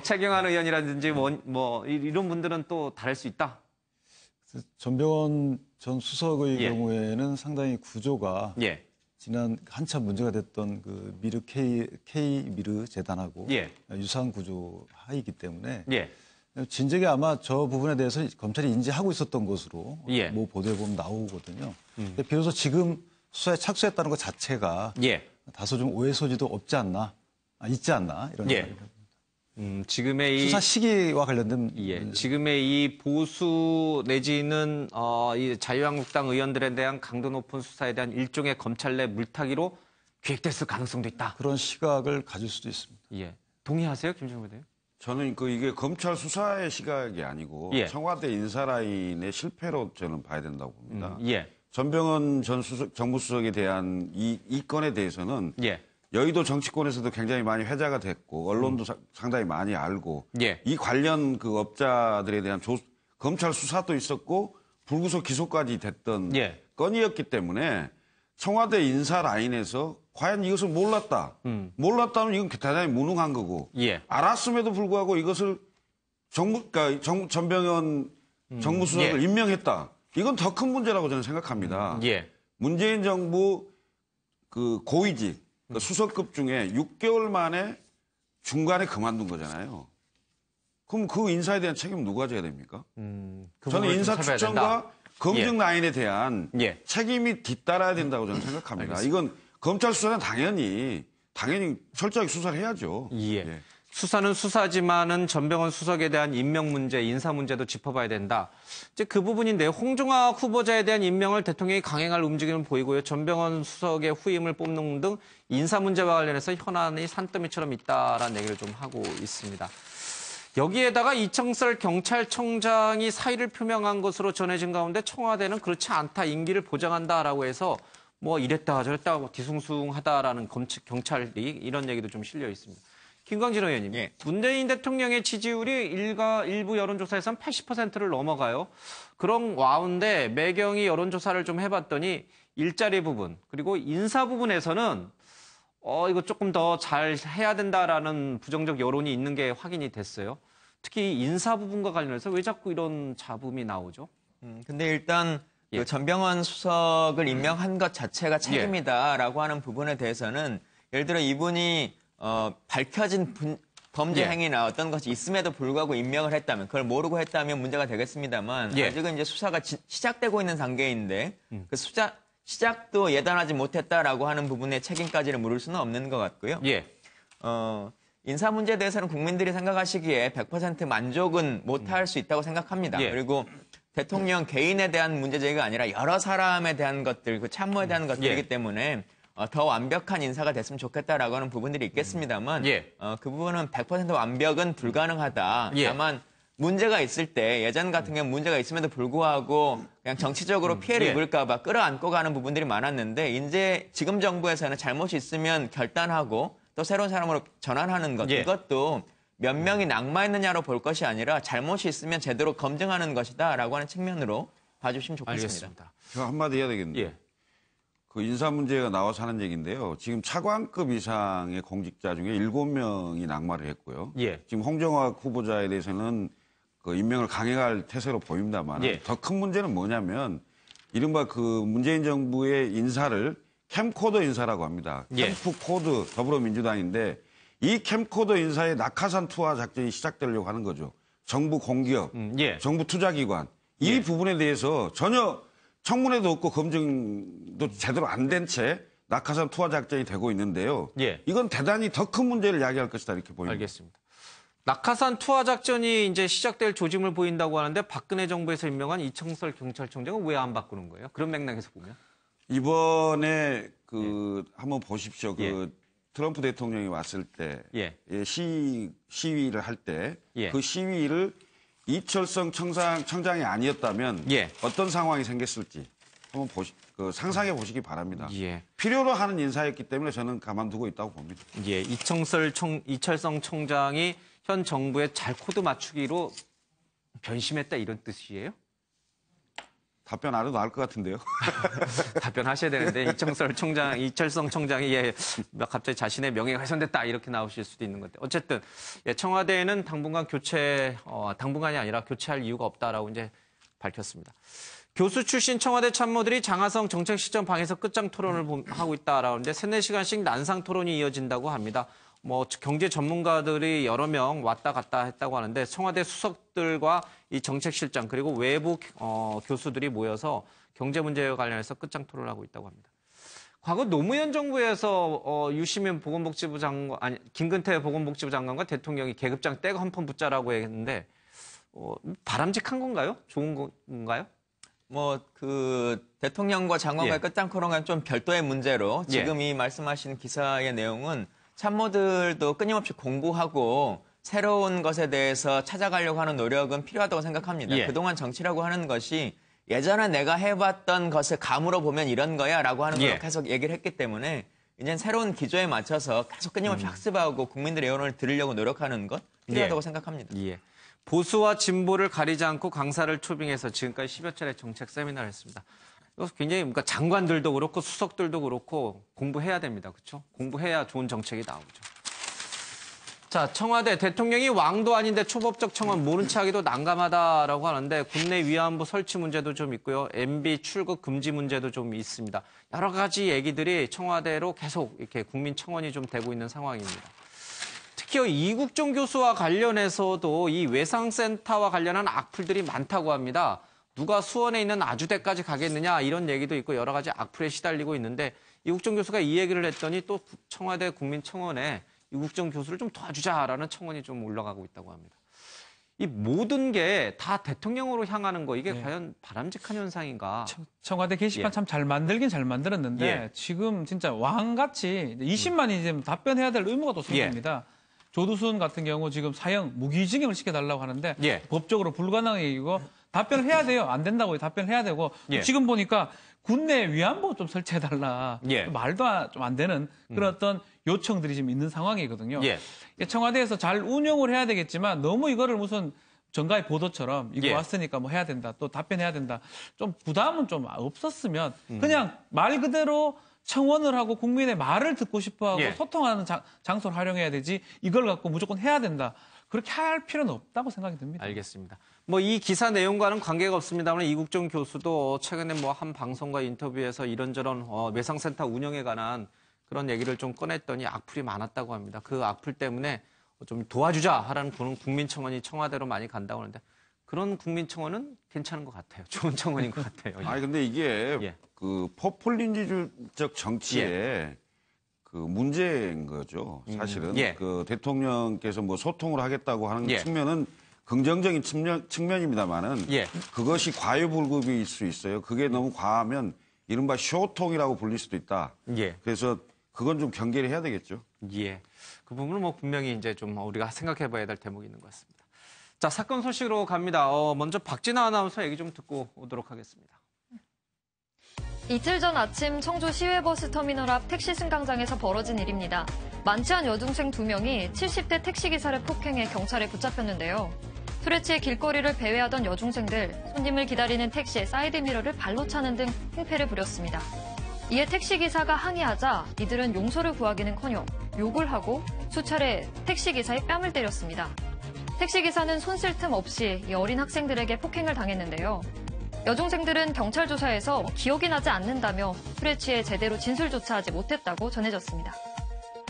최경환 의원이라든지 뭐 이런 분들은 또 다를 수 있다. 전병헌 전 수석의 경우에는 상당히 구조가 지난 한참 문제가 됐던 그 미르 K 미르 재단하고 유사한 구조 하이기 때문에 진작에 아마 저 부분에 대해서 검찰이 인지하고 있었던 것으로 뭐 보도에 보면 나오거든요. 근데 비로소 지금 수사에 착수했다는 것 자체가 다소 좀 오해 소지도 있지 않나 이런 생각이 듭니다. 지금의 수사 시기와 관련된 지금의 이 보수 내지는 이 자유한국당 의원들에 대한 강도 높은 수사에 대한 일종의 검찰 내 물타기로 기획됐을 가능성도 있다. 그런 시각을 가질 수도 있습니다. 동의하세요, 김정은 의원? 저는 이게 검찰 수사의 시각이 아니고 예. 청와대 인사 라인의 실패로 저는 봐야 된다고 봅니다. 예. 전병헌 전 정무수석에 대한 이 건에 대해서는 예. 여의도 정치권에서도 굉장히 많이 회자가 됐고 언론도 상당히 많이 알고 예. 이 관련 그 업자들에 대한 검찰 수사도 있었고 불구속 기소까지 됐던 예. 건이었기 때문에 청와대 인사 라인에서 과연 이것을 몰랐다. 몰랐다면 이건 대단히 무능한 거고 예. 알았음에도 불구하고 이것을 그러니까 전병헌 정무수석을 예. 임명했다. 이건 더 큰 문제라고 저는 생각합니다. 예. 문재인 정부 그 고위직 그 수석급 중에 6개월 만에 중간에 그만둔 거잖아요. 그럼 그 인사에 대한 책임 누가 져야 됩니까? 그 저는 부분을 인사 좀 살펴야 추천과 된다. 검증 라인에 대한 예. 책임이 뒤따라야 된다고 저는 생각합니다. 이건 검찰 수사는 당연히 철저하게 수사를 해야죠. 예. 수사는 수사지만은 전병헌 수석에 대한 임명 문제, 인사 문제도 짚어봐야 된다. 이제 그 부분인데요. 홍종학 후보자에 대한 임명을 대통령이 강행할 움직임을 보이고요. 전병헌 수석의 후임을 뽑는 등 인사 문제와 관련해서 현안이 산더미처럼 있다라는 얘기를 좀 하고 있습니다. 여기에다가 이청설 경찰청장이 사의를 표명한 것으로 전해진 가운데 청와대는 그렇지 않다, 임기를 보장한다라고 해서 뭐 이랬다 저랬다 뒤숭숭하다라는 경찰이 이런 얘기도 좀 실려 있습니다. 김광진 의원님, 예. 문재인 대통령의 지지율이 일부 여론조사에서는 80%를 넘어가요. 그런 와운데 매경이 여론조사를 좀 해봤더니 일자리 부분 그리고 인사 부분에서는 이거 조금 더 잘 해야 된다라는 부정적 여론이 있는 게 확인이 됐어요. 특히 인사 부분과 관련해서 왜 자꾸 이런 잡음이 나오죠? 근데 일단 예. 그 전병헌 수석을 임명한 것 자체가 책임이다라고 하는 부분에 대해서는 예를 들어 이분이 밝혀진 범죄 예. 행위나 어떤 것이 있음에도 불구하고 임명을 했다면 그걸 모르고 했다면 문제가 되겠습니다만 예. 아직은 이제 수사가 시작되고 있는 단계인데 그 시작도 예단하지 못했다라고 하는 부분의 책임까지는 물을 수는 없는 것 같고요. 예. 인사 문제에 대해서는 국민들이 생각하시기에 100% 만족은 못할 수 있다고 생각합니다. 예. 그리고 대통령 개인에 대한 문제 제기가 아니라 여러 사람에 대한 것들, 그 참모에 대한 것들이기 예. 때문에 더 완벽한 인사가 됐으면 좋겠다라고 하는 부분들이 있겠습니다만 예. 그 부분은 100% 완벽은 불가능하다. 예. 다만 문제가 있을 때 예전 같은 경우는 문제가 있음에도 불구하고 그냥 정치적으로 피해를 예. 입을까 봐 끌어안고 가는 부분들이 많았는데 이제 지금 정부에서는 잘못이 있으면 결단하고 또 새로운 사람으로 전환하는 것 예. 이것도 몇 명이 낙마했느냐로 볼 것이 아니라 잘못이 있으면 제대로 검증하는 것이다라고 하는 측면으로 봐주시면 좋겠습니다. 알겠습니다. 제가 한마디 해야 되겠는데. 예. 그 인사 문제가 나와서 하는 얘기인데요. 지금 차관급 이상의 공직자 중에 7명이 낙마를 했고요. 예. 지금 홍정학 후보자에 대해서는 그 임명을 강행할 태세로 보입니다만 예. 더 큰 문제는 뭐냐면 이른바 그 문재인 정부의 인사를 캠코더 인사라고 합니다. 예. 캠프코드 더불어민주당인데 이 캠코더 인사의 낙하산 투하 작전이 시작되려고 하는 거죠. 정부 공기업, 예. 정부 투자기관 이 부분에 대해서 전혀 청문회도 없고 검증도 제대로 안 된 채 낙하산 투하 작전이 되고 있는데요. 예. 이건 대단히 더 큰 문제를 야기할 것이다 이렇게 보입니다. 알겠습니다. 낙하산 투하 작전이 이제 시작될 조짐을 보인다고 하는데 박근혜 정부에서 임명한 이청설 경찰청장은 왜 안 바꾸는 거예요? 그런 맥락에서 보면. 이번에 한번 보십시오. 예. 트럼프 대통령이 왔을 때 예. 시위를 할 때 그 예. 시위를 이철성 청장이 아니었다면 예. 어떤 상황이 생겼을지 한번 상상해 보시기 바랍니다. 예. 필요로 하는 인사였기 때문에 저는 가만두고 있다고 봅니다. 예. 이철성 청장이 현 정부의 잘 코드 맞추기로 변심했다 이런 뜻이에요? 답변 안 해도 알 것 같은데요. 답변하셔야 되는데 이철성 청장이 갑자기 자신의 명예가 훼손됐다 이렇게 나오실 수도 있는 건데 어쨌든 청와대에는 당분간 당분간이 아니라 교체할 이유가 없다라고 이제 밝혔습니다. 교수 출신 청와대 참모들이 장하성 정책시점 방에서 끝장 토론을 하고 있다라는데 3-4시간씩 난상 토론이 이어진다고 합니다. 경제 전문가들이 여러 명 왔다 갔다 했다고 하는데 청와대 수석들과 이 정책실장 그리고 외부 교수들이 모여서 경제 문제와 관련해서 끝장 토론을 하고 있다고 합니다. 과거 노무현 정부에서 유시민 보건복지부 장관, 김근태 보건복지부 장관과 대통령이 계급장 떼고 한 푼 붙자라고 했는데 바람직한 건가요? 좋은 건가요? 대통령과 장관과의 예. 끝장 토론은 좀 별도의 문제로 지금 이 말씀하신 기사의 내용은 참모들도 끊임없이 공부하고 새로운 것에 대해서 찾아가려고 하는 노력은 필요하다고 생각합니다. 예. 그동안 정치라고 하는 것이 예전에 내가 해봤던 것을 감으로 보면 이런 거야 라고 하는 걸 예. 계속 얘기를 했기 때문에 이제 새로운 기조에 맞춰서 계속 끊임없이 학습하고 국민들의 여론을 들으려고 노력하는 것 필요하다고 생각합니다. 예. 보수와 진보를 가리지 않고 강사를 초빙해서 지금까지 10여 차례 정책 세미나를 했습니다. 그래서 굉장히 그러니까 장관들도 그렇고 수석들도 그렇고 공부해야 됩니다. 그렇죠? 공부해야 좋은 정책이 나오죠. 자, 청와대 대통령이 왕도 아닌데 초법적 청원 모른 체 하기도 난감하다라고 하는데 국내 위안부 설치 문제도 좀 있고요. MB 출국 금지 문제도 좀 있습니다. 여러 가지 얘기들이 청와대로 계속 이렇게 국민 청원이 좀 되고 있는 상황입니다. 특히 이국종 교수와 관련해서도 이 외상센터와 관련한 악플들이 많다고 합니다. 누가 수원에 있는 아주대까지 가겠느냐 이런 얘기도 있고 여러 가지 악플에 시달리고 있는데 이국종 교수가 이 얘기를 했더니 또 청와대 국민청원에 이국종 교수를 좀 도와주자라는 청원이 좀 올라가고 있다고 합니다. 이 모든 게 다 대통령으로 향하는 거 이게 과연 바람직한 현상인가? 청와대 게시판 예. 참 잘 만들긴 잘 만들었는데 예. 지금 진짜 왕같이 20만이 지금 답변해야 될 의무가 또 생깁니다. 조두순 같은 경우 지금 사형 무기징역을 시켜달라고 하는데 예. 법적으로 불가능한 얘기고 답변을 해야 돼요. 안 된다고 답변을 해야 되고 예. 지금 보니까 군내 위안부 좀 설치해달라. 예. 말도 좀 안 되는 그런 어떤 요청들이 지금 있는 상황이거든요. 예. 청와대에서 잘 운영을 해야 되겠지만 너무 이거를 무슨 정가의 보도처럼 이거 예. 왔으니까 뭐 해야 된다. 또 답변해야 된다. 좀 부담은 좀 없었으면 그냥 말 그대로 청원을 하고 국민의 말을 듣고 싶어하고 예. 소통하는 장소를 활용해야 되지 이걸 갖고 무조건 해야 된다. 그렇게 할 필요는 없다고 생각이 듭니다. 알겠습니다. 뭐 이 기사 내용과는 관계가 없습니다만 이국종 교수도 최근에 뭐 한 방송과 인터뷰에서 이런저런 외상센터 운영에 관한 그런 얘기를 좀 꺼냈더니 악플이 많았다고 합니다. 그 악플 때문에 좀 도와주자 하라는 그런 국민청원이 청와대로 많이 간다고 하는데 그런 국민청원은 괜찮은 것 같아요. 좋은 청원인 것 같아요. 아니 근데 이게 예. 그 포퓰리즘적 정치에 예. 그 문제인 거죠. 사실은 예. 그 대통령께서 뭐 소통을 하겠다고 하는 예. 측면은 긍정적인 측면입니다만은 예. 그것이 과유불급일 수 있어요. 그게 너무 과하면 이른바 쇼통이라고 불릴 수도 있다. 예. 그래서 그건 좀 경계를 해야 되겠죠. 예. 그 부분은 뭐 분명히 이제 좀 우리가 생각해 봐야 될 대목이 있는 것 같습니다. 자, 사건 소식으로 갑니다. 먼저 박진아 아나운서 얘기 좀 듣고 오도록 하겠습니다. 이틀 전 아침 청주 시외버스 터미널 앞 택시 승강장에서 벌어진 일입니다. 만취한 여중생 2명이 70대 택시기사를 폭행해 경찰에 붙잡혔는데요. 술에 취해 길거리를 배회하던 여중생들, 손님을 기다리는 택시의 사이드미러를 발로 차는 등 행패를 부렸습니다. 이에 택시기사가 항의하자 이들은 용서를 구하기는커녕 욕을 하고 수차례 택시기사의 뺨을 때렸습니다. 택시기사는 손쓸 틈 없이 이 어린 학생들에게 폭행을 당했는데요. 여중생들은 경찰 조사에서 기억이 나지 않는다며 술에 취해 제대로 진술조차 하지 못했다고 전해졌습니다.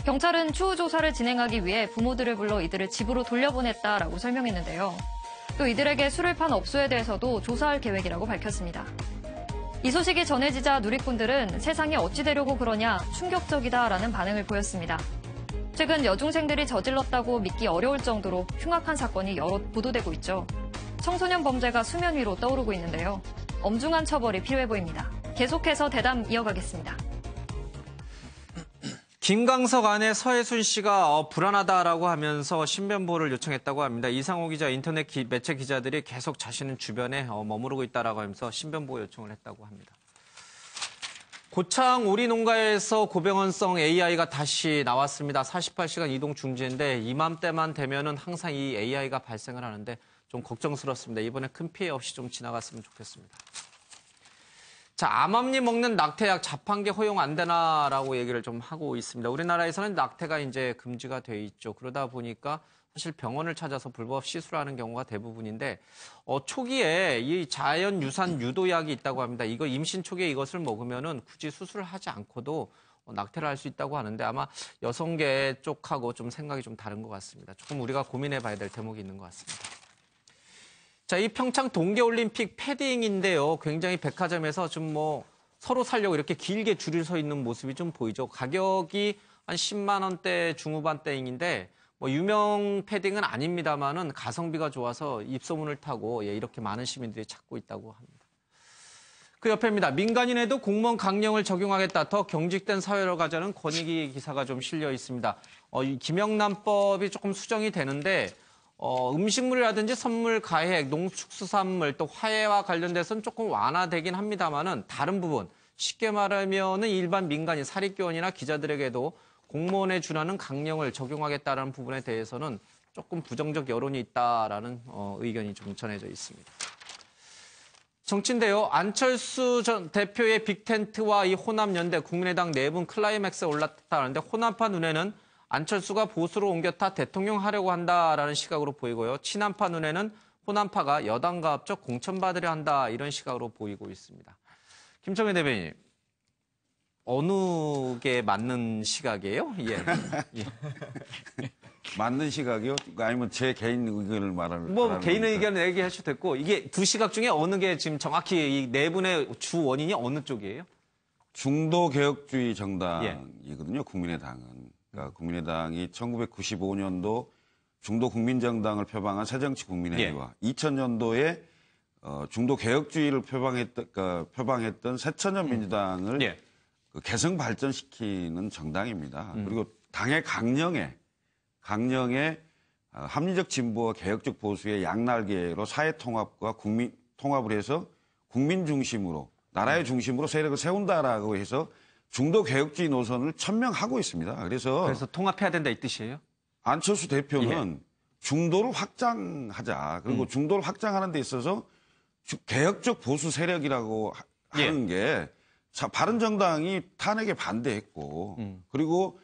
경찰은 추후 조사를 진행하기 위해 부모들을 불러 이들을 집으로 돌려보냈다라고 설명했는데요. 또 이들에게 술을 판 업소에 대해서도 조사할 계획이라고 밝혔습니다. 이 소식이 전해지자 누리꾼들은 세상이 어찌 되려고 그러냐 충격적이다라는 반응을 보였습니다. 최근 여중생들이 저질렀다고 믿기 어려울 정도로 흉악한 사건이 여러 보도되고 있죠. 청소년 범죄가 수면 위로 떠오르고 있는데요. 엄중한 처벌이 필요해 보입니다. 계속해서 대담 이어가겠습니다. 김광석 아내 서혜순 씨가 불안하다라고 하면서 신변보호를 요청했다고 합니다. 이상호 기자, 인터넷 매체 기자들이 계속 자신은 주변에 머무르고 있다라고 하면서 신변보호 요청을 했다고 합니다. 고창 오리농가에서 고병원성 AI가 다시 나왔습니다. 48시간 이동 중지인데 이맘때만 되면은 항상 이 AI가 발생을 하는데 좀 걱정스럽습니다. 이번에 큰 피해 없이 좀 지나갔으면 좋겠습니다. 자, 암암리 먹는 낙태약 자판기 허용 안 되나라고 얘기를 좀 하고 있습니다. 우리나라에서는 낙태가 이제 금지가 돼 있죠. 그러다 보니까 사실 병원을 찾아서 불법 시술하는 경우가 대부분인데 초기에 이 자연 유산 유도약이 있다고 합니다. 이거 임신 초기에 이것을 먹으면은 굳이 수술을 하지 않고도 낙태를 할 수 있다고 하는데 아마 여성계 쪽하고 좀 생각이 좀 다른 것 같습니다. 조금 우리가 고민해 봐야 될 대목이 있는 것 같습니다. 자, 이 평창 동계올림픽 패딩인데요. 굉장히 백화점에서 좀 서로 살려고 이렇게 길게 줄을 서 있는 모습이 좀 보이죠. 가격이 한 10만 원대 중후반대인데 유명 패딩은 아닙니다만은 가성비가 좋아서 입소문을 타고 이렇게 많은 시민들이 찾고 있다고 합니다. 그 옆에입니다. 민간인에도 공무원 강령을 적용하겠다. 더 경직된 사회로 가자는 권익위 기사가 좀 실려 있습니다. 이 김영란법이 조금 수정이 되는데 음식물이라든지 선물 가액, 농축수산물 또 화해와 관련돼서는 조금 완화되긴 합니다만은 다른 부분 쉽게 말하면은 일반 민간인 사립교원이나 기자들에게도 공무원에 준하는 강령을 적용하겠다라는 부분에 대해서는 조금 부정적 여론이 있다라는 의견이 좀 전해져 있습니다. 정치인데요. 안철수 전 대표의 빅텐트와 이 호남연대 국민의당 내분 클라이맥스에 올랐다는데 호남파 눈에는 안철수가 보수로 옮겼다 대통령 하려고 한다라는 시각으로 보이고요. 친한파 눈에는 호남파가 여당과 합쳐 공천받으려 한다 이런 시각으로 보이고 있습니다. 김청회 대변인, 어느 게 맞는 시각이에요? 예. 맞는 시각이요? 아니면 제 개인 의견을 말하는 개인 겁니까? 의견을 얘기하셔도 됐고 이게 두 시각 중에 어느 게 지금 정확히 이 내분의 주 원인이 어느 쪽이에요? 중도 개혁주의 정당이거든요. 국민의당은. 그러니까 국민의당이 1995년도 중도 국민정당을 표방한 새정치국민회의와 2000년도에 중도 개혁주의를 표방했던 새천년 민주당을 그 개성 발전시키는 정당입니다. 그리고 당의 강령에 합리적 진보와 개혁적 보수의 양날개로 사회 통합과 국민 통합을 해서 국민 중심으로 나라의 중심으로 세력을 세운다라고 해서 중도 개혁주의 노선을 천명하고 있습니다. 그래서 통합해야 된다 이 뜻이에요? 안철수 대표는 중도를 확장하자. 그리고 중도를 확장하는 데 있어서 개혁적 보수 세력이라고 하는 게 바른정당이 탄핵에 반대했고 그리고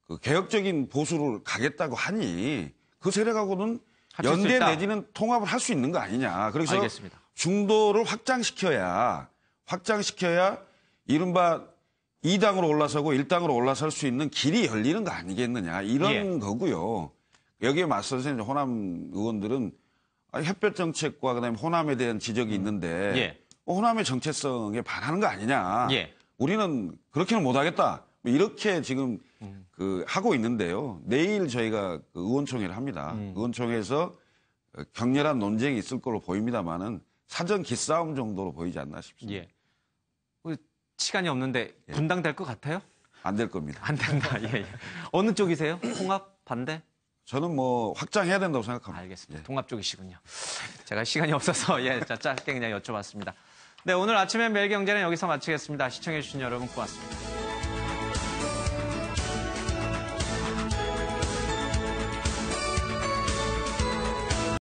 그 개혁적인 보수를 가겠다고 하니 그 세력하고는 연대 내지는 통합을 할 수 있는 거 아니냐. 그래서 알겠습니다. 중도를 확장시켜야 이른바 2당으로 올라서고 1당으로 올라설 수 있는 길이 열리는 거 아니겠느냐. 이런 거고요. 여기에 맞서서 이제 호남 의원들은 햇볕 정책과 그다음에 호남에 대한 지적이 있는데 호남의 정체성에 반하는 거 아니냐. 우리는 그렇게는 못하겠다. 이렇게 지금 하고 있는데요. 내일 저희가 의원총회를 합니다. 의원총회에서 격렬한 논쟁이 있을 걸로 보입니다만은 사전 기싸움 정도로 보이지 않나 싶습니다. 시간이 없는데 분당될 것 같아요? 안 될 겁니다. 안 된다. 어느 쪽이세요? 통합 반대? 저는 확장해야 된다고 생각합니다. 알겠습니다. 통합 쪽이시군요. 제가 시간이 없어서 짧게 그냥 여쭤봤습니다. 네, 오늘 아침엔 매일경제는 여기서 마치겠습니다. 시청해주신 여러분 고맙습니다.